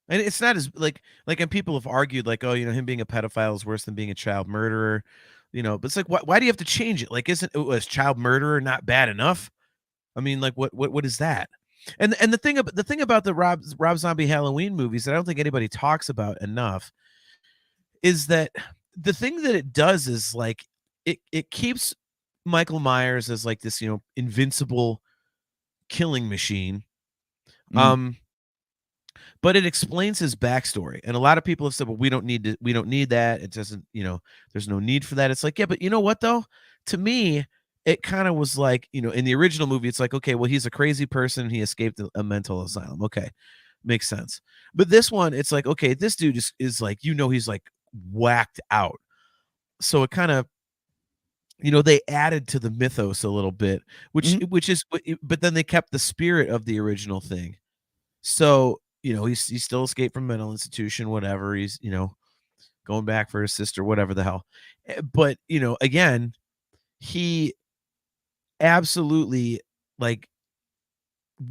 And it's not as and people have argued like, oh, him being a pedophile is worse than being a child murderer, but it's like why do you have to change it? Like, isn't it was child murderer not bad enough? I mean, like what is that? And the thing about the Rob Zombie Halloween movies that I don't think anybody talks about enough is that the thing that it does is like it keeps Michael Myers as like this, invincible killing machine. Mhm. But it explains his backstory, and a lot of people have said, "Well, we don't need that. It doesn't, there's no need for that." It's like, yeah, but you know what though? To me, it kind of was like, in the original movie, it's like, okay, well, he's a crazy person. He escaped a mental asylum. Okay, makes sense. But this one, it's like, okay, this dude is like, he's like whacked out. So it kind of, they added to the mythos a little bit, Mhm. which is, but then they kept the spirit of the original thing. So, he still escaped from mental institution, whatever. He's, going back for his sister, whatever the hell. But, again, he absolutely like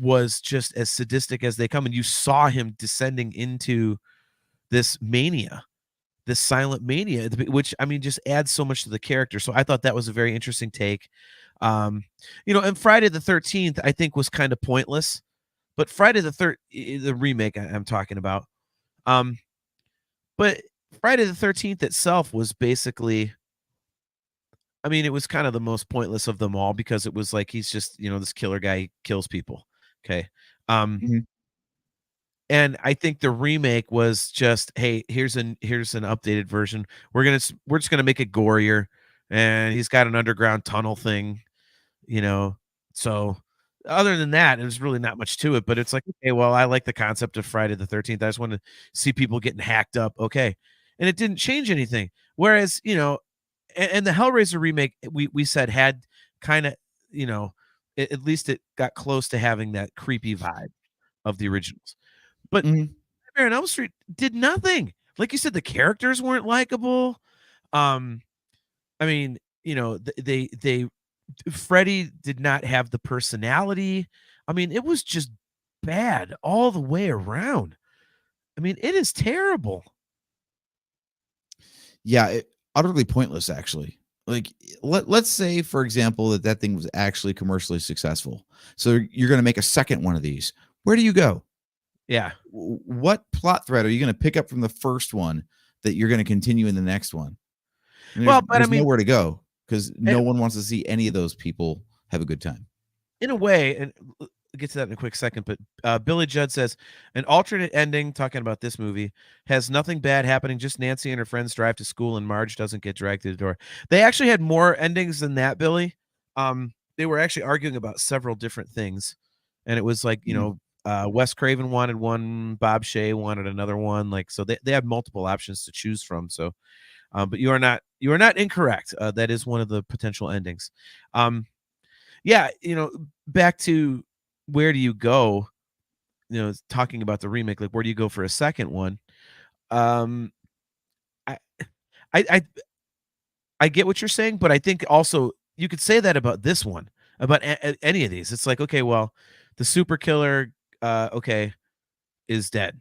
was just as sadistic as they come. And you saw him descending into this mania, this silent mania, which I mean just adds so much to the character. So I thought that was a very interesting take. And Friday the 13th, I think, was kind of pointless. But Friday the the remake I'm talking about. Um, but Friday the 13th itself was basically, I mean, it was kind of the most pointless of them all because it was like he's just, this killer guy, he kills people. Okay. Um, Mhm. and I think the remake was just, hey, here's an updated version. We're just gonna make it gorier, and he's got an underground tunnel thing, you know. So other than that, there's really not much to it. But it's like, okay, well, I like the concept of Friday the 13th. I just want to see people getting hacked up. Okay. And it didn't change anything. Whereas, and the Hellraiser remake, we said had kind of, at least it got close to having that creepy vibe of the originals. But Mhm. Nightmare on Elm Street did nothing. Like you said, the characters weren't likable. Um, I mean, they Freddy did not have the personality. I mean, it was just bad all the way around. I mean, it is terrible. Yeah, utterly pointless, actually. Like, let's say, for example, that thing was actually commercially successful. So you're going to make a second one of these. Where do you go? Yeah. What plot thread are you going to pick up from the first one that you're going to continue in the next one? And Well, but I there's mean, nowhere to go because eh, no one wants to see any of those people have a good time. in a way, and we'll get to that in a quick second, but Billy Judd says an alternate ending, talking about this movie, has nothing bad happening. Just Nancy and her friends drive to school, and Marge doesn't get dragged to the door. They actually had more endings than that, Billy. They were actually arguing about several different things, and it was like, Mhm. Wes Craven wanted one, Bob Shea wanted another one, like so they have multiple options to choose from. So, but you are not incorrect. That is one of the potential endings. Yeah, back to where do you go? Talking about the remake, like where do you go for a second one? Um, I, I, I, I get what you're saying, but I think also you could say that about this one, about any of these. It's like, okay, well, the super killer, okay, is dead.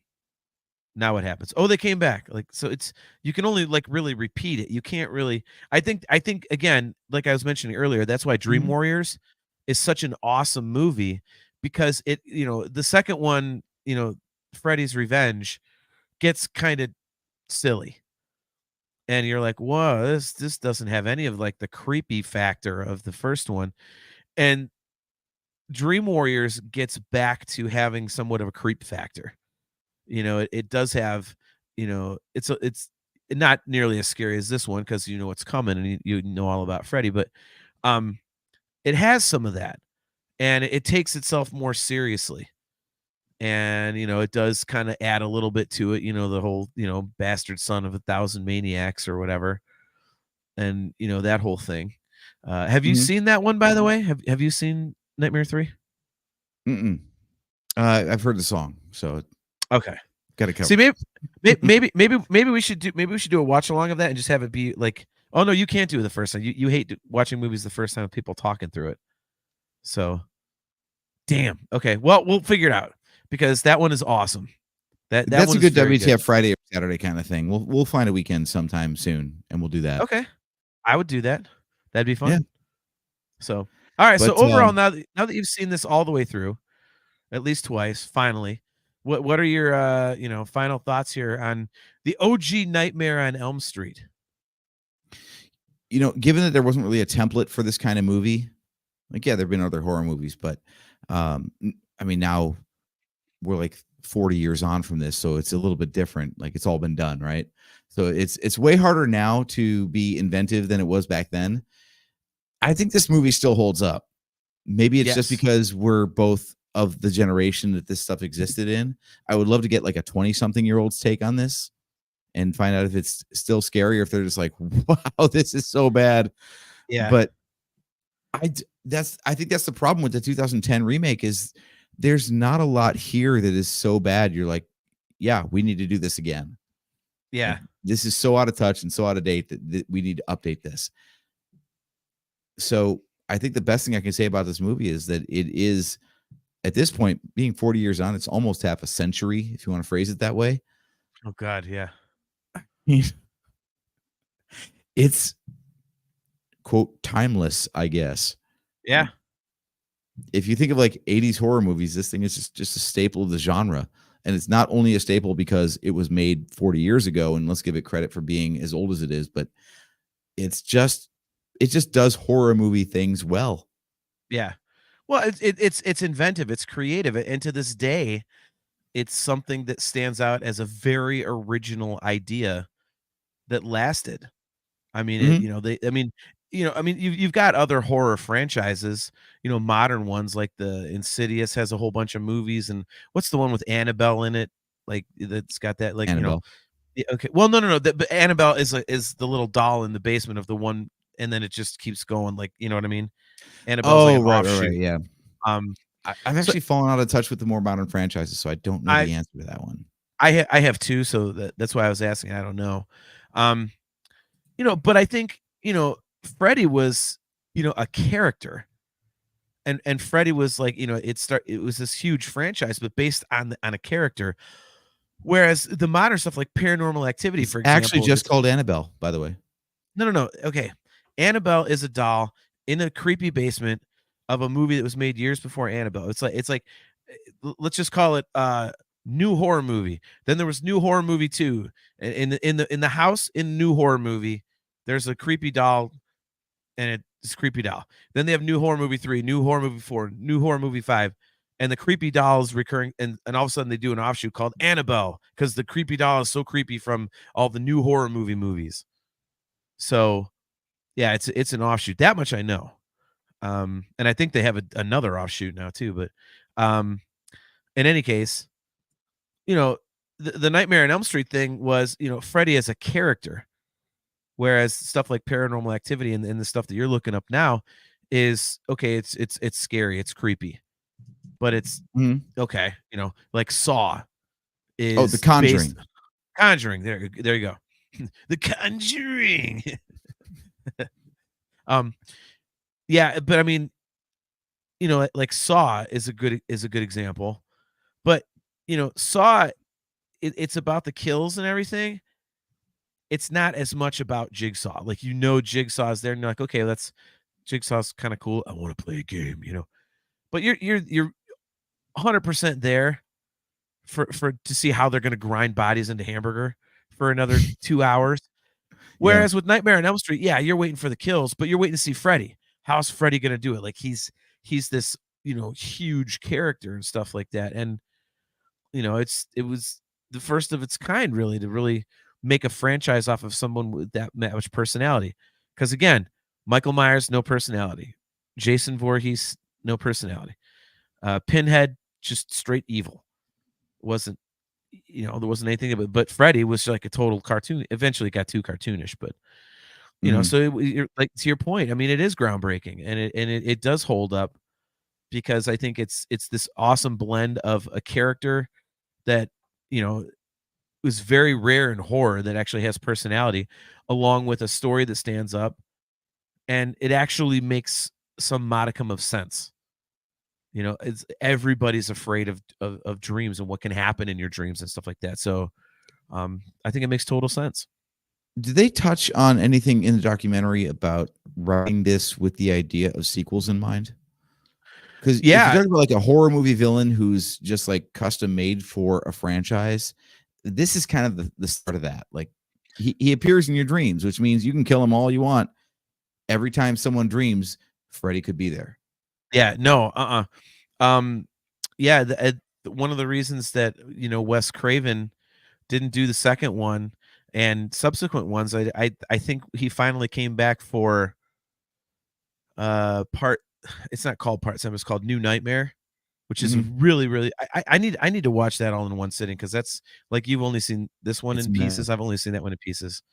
Now what happens? Oh, they came back. Like, so it's, you can only like really repeat it. You can't really, I think again, like I was mentioning earlier, that's why Dream Mhm. Warriors is such an awesome movie, because it, the second one, Freddy's Revenge, gets kind of silly. And you're like, whoa, this doesn't have any of like the creepy factor of the first one. And Dream Warriors gets back to having somewhat of a creep factor. It does have, it's not nearly as scary as this one because you know what's coming and you know all about Freddy, but um, it has some of that, and it takes itself more seriously. And it does kind of add a little bit to it, the whole bastard son of 1,000 maniacs or whatever, and that whole thing. Have you Mhm. seen that one, by the way? Have you seen Nightmare 3? Mm-mm. I've heard the song, so Okay. got it See, covered. maybe we should do a watch along of that and just have it be like, oh no, you can't do it the first time. You hate watching movies the first time with people talking through it. So, damn. Okay. Well, we'll figure it out because that one is awesome. That That's one a is good very good. WTF Friday or Saturday kind of thing. We'll find a weekend sometime soon, and we'll do that. Okay. I would do that. That'd be Yeah, fun. So, all right. So but overall, now that you've seen this all the way through, at least twice, finally, what are your final thoughts here on the OG Nightmare on Elm Street? given that there wasn't really a template for this kind of movie, like yeah, there've been other horror movies, but I mean now we're like 40 years on from this, so it's a little bit different. Like it's all been done, right? So it's way harder now to be inventive than it was back then. I think this movie still holds up. Maybe it's just Yes. because we're both of the generation that this stuff existed in. I would love to get like a 20-something-year-old's take on this and find out if it's still scary or if they're just like, wow, this is so bad. Yeah. But I think that's the problem with the 2010 remake is there's not a lot here that is so bad. You're like, yeah, we need to do this again. Like, Yeah. this is so out of touch and so out of date that we need to update this. So I think the best thing I can say about this movie is that it is, at this point, being 40 years on, it's almost half a century, if you want to phrase it that way. Oh God. Yeah. It's quote timeless, I guess. Yeah. If you think of like 80s horror movies, this thing is just a staple of the genre. And it's not only a staple because it was made 40 years ago, and let's give it credit for being as old as it is, but it just does horror movie things well. Yeah. Well, it's inventive, it's creative, and to this day, it's something that stands out as a very original idea that lasted. I mean, Mhm. you've got other horror franchises, modern ones like the Insidious has a whole bunch of movies, and what's the one with Annabelle in it? Like that's got that Annabelle. yeah, okay. Well, no. But Annabelle is the little doll in the basement of the one, and then it just keeps going. Like, you know what I mean? Annabelle's like Oh, an right. offshoot. Yeah. Um, I've so actually fallen out of touch with the more modern franchises, so I don't know I the answer to that one. I have two, so that's why I was asking. I don't know. Um, but I think Freddy was a character, and Freddy was like it was this huge franchise, but based on a character. Whereas the modern stuff like Paranormal Activity, It's for actually example, just is called Annabelle, by the way. no. Okay, Annabelle is a doll in a creepy basement of a movie that was made years before Annabelle. It's like let's just call it new horror movie. Then there was new horror movie 2. In the house in new horror movie, there's a creepy doll and it's creepy doll. Then they have new horror movie 3, new horror movie 4, new horror movie 5. And the creepy doll is recurring, and all of a sudden they do an offshoot called Annabelle because the creepy doll is so creepy from all the new horror movies. So yeah, it's an offshoot. That much I know. And I think they have another offshoot now too. But in any case, the Nightmare on Elm Street thing was Freddy as a character, whereas stuff like Paranormal Activity and the stuff that you're looking up now is okay. It's scary, it's creepy, but it's Mhm. okay. Like Saw Oh, The is based Conjuring. Conjuring. There you go. The Conjuring. um, yeah, but I mean, like Saw is a good example, but Saw it's about the kills and everything. It's not as much about Jigsaw. Like Jigsaw's there, and you're like, okay, that's Jigsaw's kind of cool. I want to play a game. But you're 100% there for to see how they're going to grind bodies into hamburger for another 2 hours. Yeah. Whereas with Nightmare on Elm Street, yeah, you're waiting for the kills, but you're waiting to see Freddy. How's Freddy going to do it? Like he's this huge character and stuff like that, and it was. the first of its kind, really, to really make a franchise off of someone with that much personality. Because again, Michael Myers, no personality. Jason Voorhees, no personality. Pinhead, just straight evil. Wasn't, there wasn't anything of it. But Freddy was like a total cartoon. Eventually got too cartoonish, but Mhm. so like, to your point, I mean, it is groundbreaking, and it does hold up, because I think it's this awesome blend of a character that, was very rare in horror, that actually has personality, along with a story that stands up, and it actually makes some modicum of sense. It's everybody's afraid of dreams and what can happen in your dreams and stuff like that. So, I think it makes total sense. Did they touch on anything in the documentary about writing this with the idea of sequels in mind? Because if you're Yeah, talking about like a horror movie villain who's just like custom made for a franchise, this is kind of the start of that. Like he appears in your dreams, which means you can kill him all you want. Every time someone dreams, Freddy could be there. yeah, no, um, yeah, one of the reasons that Wes Craven didn't do the second one and subsequent ones, I think he finally came back for part. It's not called Part 7. It's called New Nightmare, which is Mhm. really, really. I need to watch that all in one sitting, because that's like, you've only seen this one It's in mad. pieces. I've only seen that one in pieces.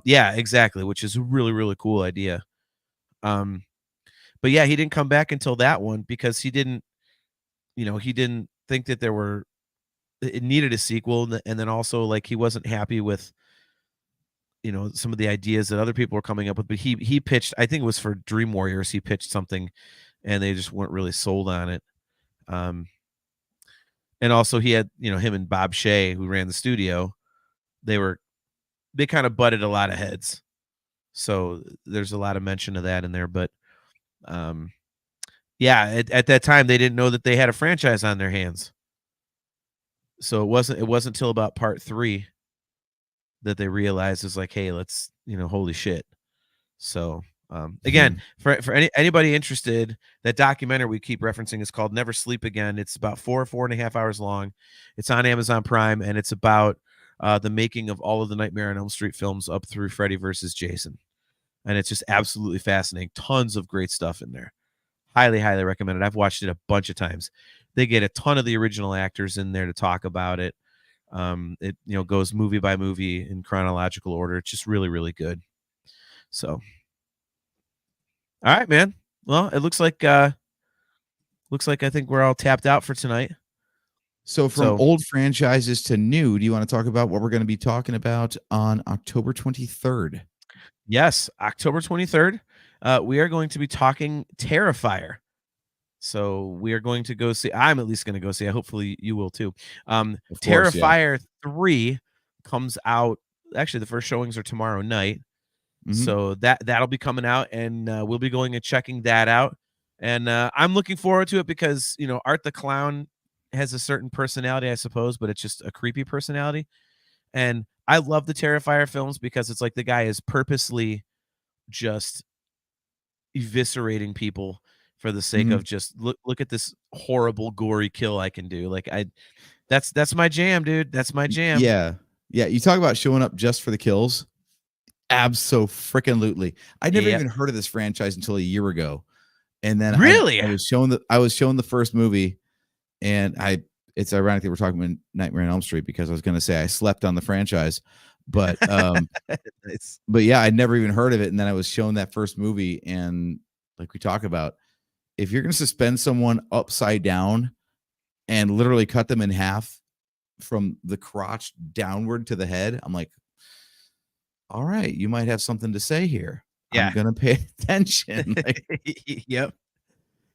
Yeah, exactly, which is a really, really cool idea. Um, but yeah, he didn't come back until that one, because he didn't think that it needed a sequel, and then also, like, he wasn't happy with some of the ideas that other people were coming up with. But he pitched, I think it was for Dream Warriors, he pitched something, and they just weren't really sold on it. Um, and also he had, him and Bob Shea, who ran the studio, they kind of butted a lot of heads. So there's a lot of mention of that in there. But um, yeah, at that time they didn't know that they had a franchise on their hands. So it wasn't until about part 3 that they realized, is like, hey, let's, holy shit. So, again, Mhm. for anybody interested, that documentary we keep referencing is called Never Sleep Again. It's about 4.5 hours long. It's on Amazon Prime, and it's about the making of all of the Nightmare on Elm Street films up through Freddy versus Jason. And it's just absolutely fascinating. Tons of great stuff in there. Highly, highly recommended. I've watched it a bunch of times. They get a ton of the original actors in there to talk about it. It goes movie by movie in chronological order. It's just really, really good. So, all right, man. Well, it looks like I think we're all tapped out for tonight. So from So, old franchises to new, do you want to talk about what we're going to be talking about on October 23rd? yes, October 23rd, we are going to be talking Terrifier. So we are going to go see. I'm at least going to go see. Hopefully you will too. Of course, yeah. Terrifier 3 comes out. Actually, the first showings are tomorrow night. Mhm. So that'll be coming out, and we'll be going and checking that out. And I'm looking forward to it, because Art the Clown has a certain personality, I suppose, but it's just a creepy personality. And I love the Terrifier films, because it's like the guy is purposely just eviscerating people for the sake Mhm. of, just look at this horrible gory kill I can do. Like, that's my jam, dude. That's my jam. Yeah. Yeah, you talk about showing up just for the kills. Abso-freaking-lutely. I'd never Yeah. even heard of this franchise until a year ago, and then Really? I was shown the first movie, and it's ironic that we're talking about Nightmare on Elm Street, because I was gonna say I slept on the franchise, but, It's yeah, I'd never even heard of it, and then I was shown that first movie, and like we talk about, if you're gonna suspend someone upside down and literally cut them in half from the crotch downward to the head, I'm like, all right, you might have something to say here. I'm yeah. gonna pay attention. Like, Yep.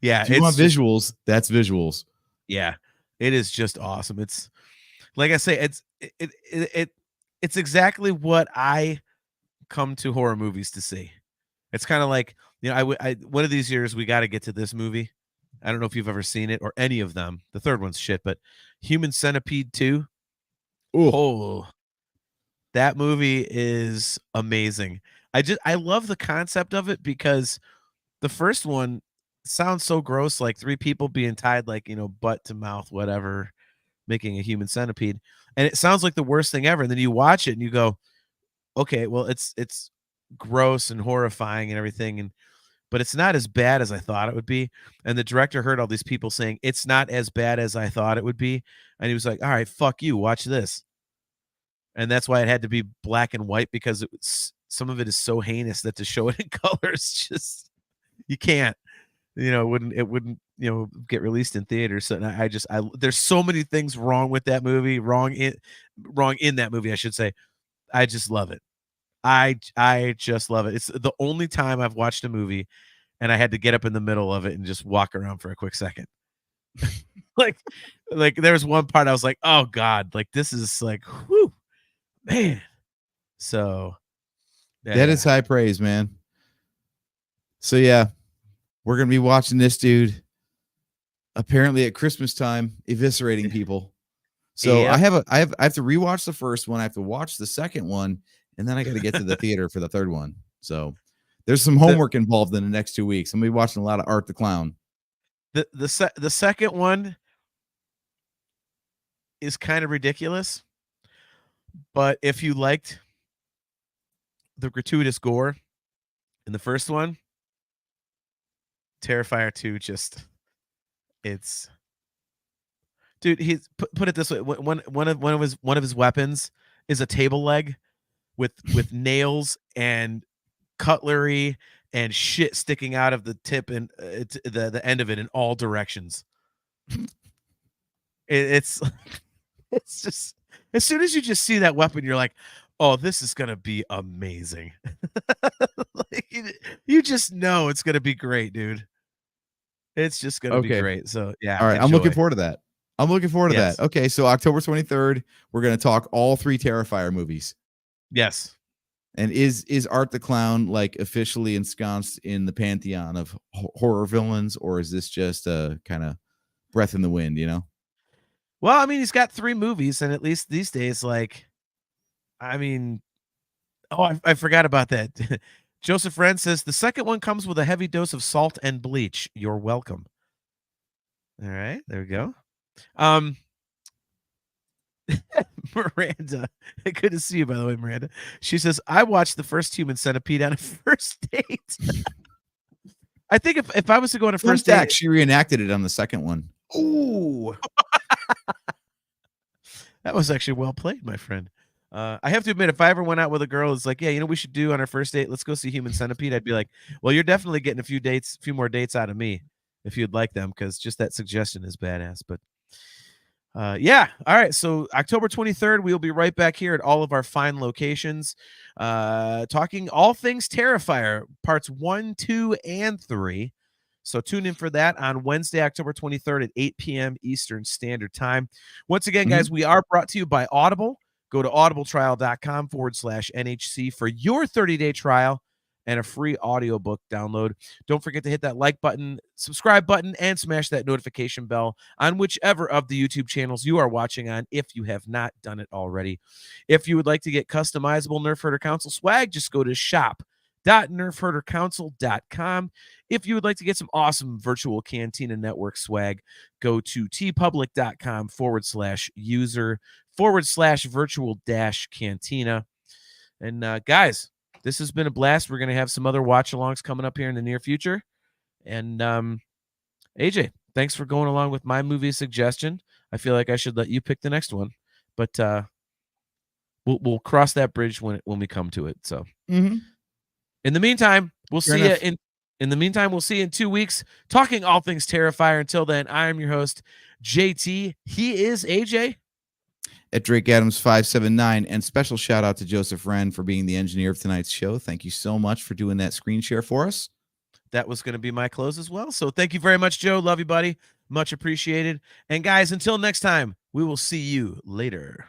Yeah, if you it's want just visuals, that's visuals. yeah. It is just awesome. It's like I say, it's exactly what I come to horror movies to see. It's kind of like, one of these years we got to get to this movie. I don't know if you've ever seen it or any of them. The third one's shit, but Human Centipede 2. Oh, Oh, that movie is amazing. I love the concept of it, because the first one sounds so gross, like three people being tied, like, butt to mouth, whatever, making a human centipede. and it sounds like the worst thing ever. And then you watch it and you go, okay, well, it's gross and horrifying and everything, but it's not as bad as I thought it would be. And the director heard all these people saying it's not as bad as I thought it would be, and he was like, all right, fuck you, watch this. And that's why it had to be black and white, because some of it is so heinous that to show it in color is just, you can't. It wouldn't get released in theaters. So I there's so many things wrong with that movie, wrong in that movie, I should say. I just love it. I just love it. It's the only time I've watched a movie and I had to get up in the middle of it and just walk around for a quick second. like there was one part I was like, oh God, like this is like, whew, man. So that is high praise, man. So yeah, we're gonna be watching this dude apparently at Christmas time eviscerating people. So yep. I have to rewatch the first one. I have to watch the second one, and then I got to get to the theater for the third one. So there's some homework involved in the next 2 weeks. I'm gonna be watching a lot of Art the Clown. The second one is kind of ridiculous, but if you liked the gratuitous gore in the first one, Terrifier 2 just, it's, dude, he's put it this way, one of his weapons is a table leg with nails and cutlery and shit sticking out of the tip and the end of it in all directions. It's just, as soon as you just see that weapon, you're like, oh, this is gonna be amazing. Like, you just know it's gonna be great, dude. It's just gonna be great. So yeah. All right, I'm looking forward to that. That. Okay, so October 23rd, we're gonna talk all 3 Terrifier movies. Yes. And is Art the Clown like officially ensconced in the pantheon of horror villains, or is this just a kind of breath in the wind, Well, I mean, he's got 3 movies, and at least these days, like, I mean, I forgot about that. Joseph Wren says the second one comes with a heavy dose of salt and bleach. You're welcome. All right, there we go. Miranda, good to see you, by the way, Miranda. She says, I watched the first Human Centipede on a first date. I think if I was to go on a first date, she reenacted it on the second one. Ooh. That was actually well played, my friend. I have to admit, if I ever went out with a girl, it's like, yeah, we should do on our first date, let's go see Human Centipede. I'd be like, well, you're definitely getting a few more dates out of me if you'd like them, because just that suggestion is badass. But yeah. All right. So October 23rd, we'll be right back here at all of our fine locations, talking all things Terrifier, parts 1, 2, and 3. So tune in for that on Wednesday, October 23rd at 8 p.m. Eastern Standard Time. Once again, guys, we are brought to you by Audible. Go to audibletrial.com/NHC for your 30-day trial and a free audiobook download. Don't forget to hit that like button, subscribe button, and smash that notification bell on whichever of the YouTube channels you are watching on if you have not done it already. If you would like to get customizable Nerf Herder Council swag, just go to shop.nerfherdercouncil.com. If you would like to get some awesome virtual Cantina Network swag, go to tpublic.com/user/virtual-cantina. And guys, this has been a blast. We're going to have some other watch-alongs coming up here in the near future. And AJ, thanks for going along with my movie suggestion. I feel like I should let you pick the next one, but we'll cross that bridge when we come to it. So in the meantime, we'll see you in 2 weeks, talking all things Terrifier. Until then, I am your host, JT. He is AJ. At Drake Adams 579, and special shout out to Joseph Wren for being the engineer of tonight's show. Thank you so much for doing that screen share for us. That was going to be my close as well. So thank you very much, Joe. Love you, buddy. Much appreciated. And guys, until next time, we will see you later.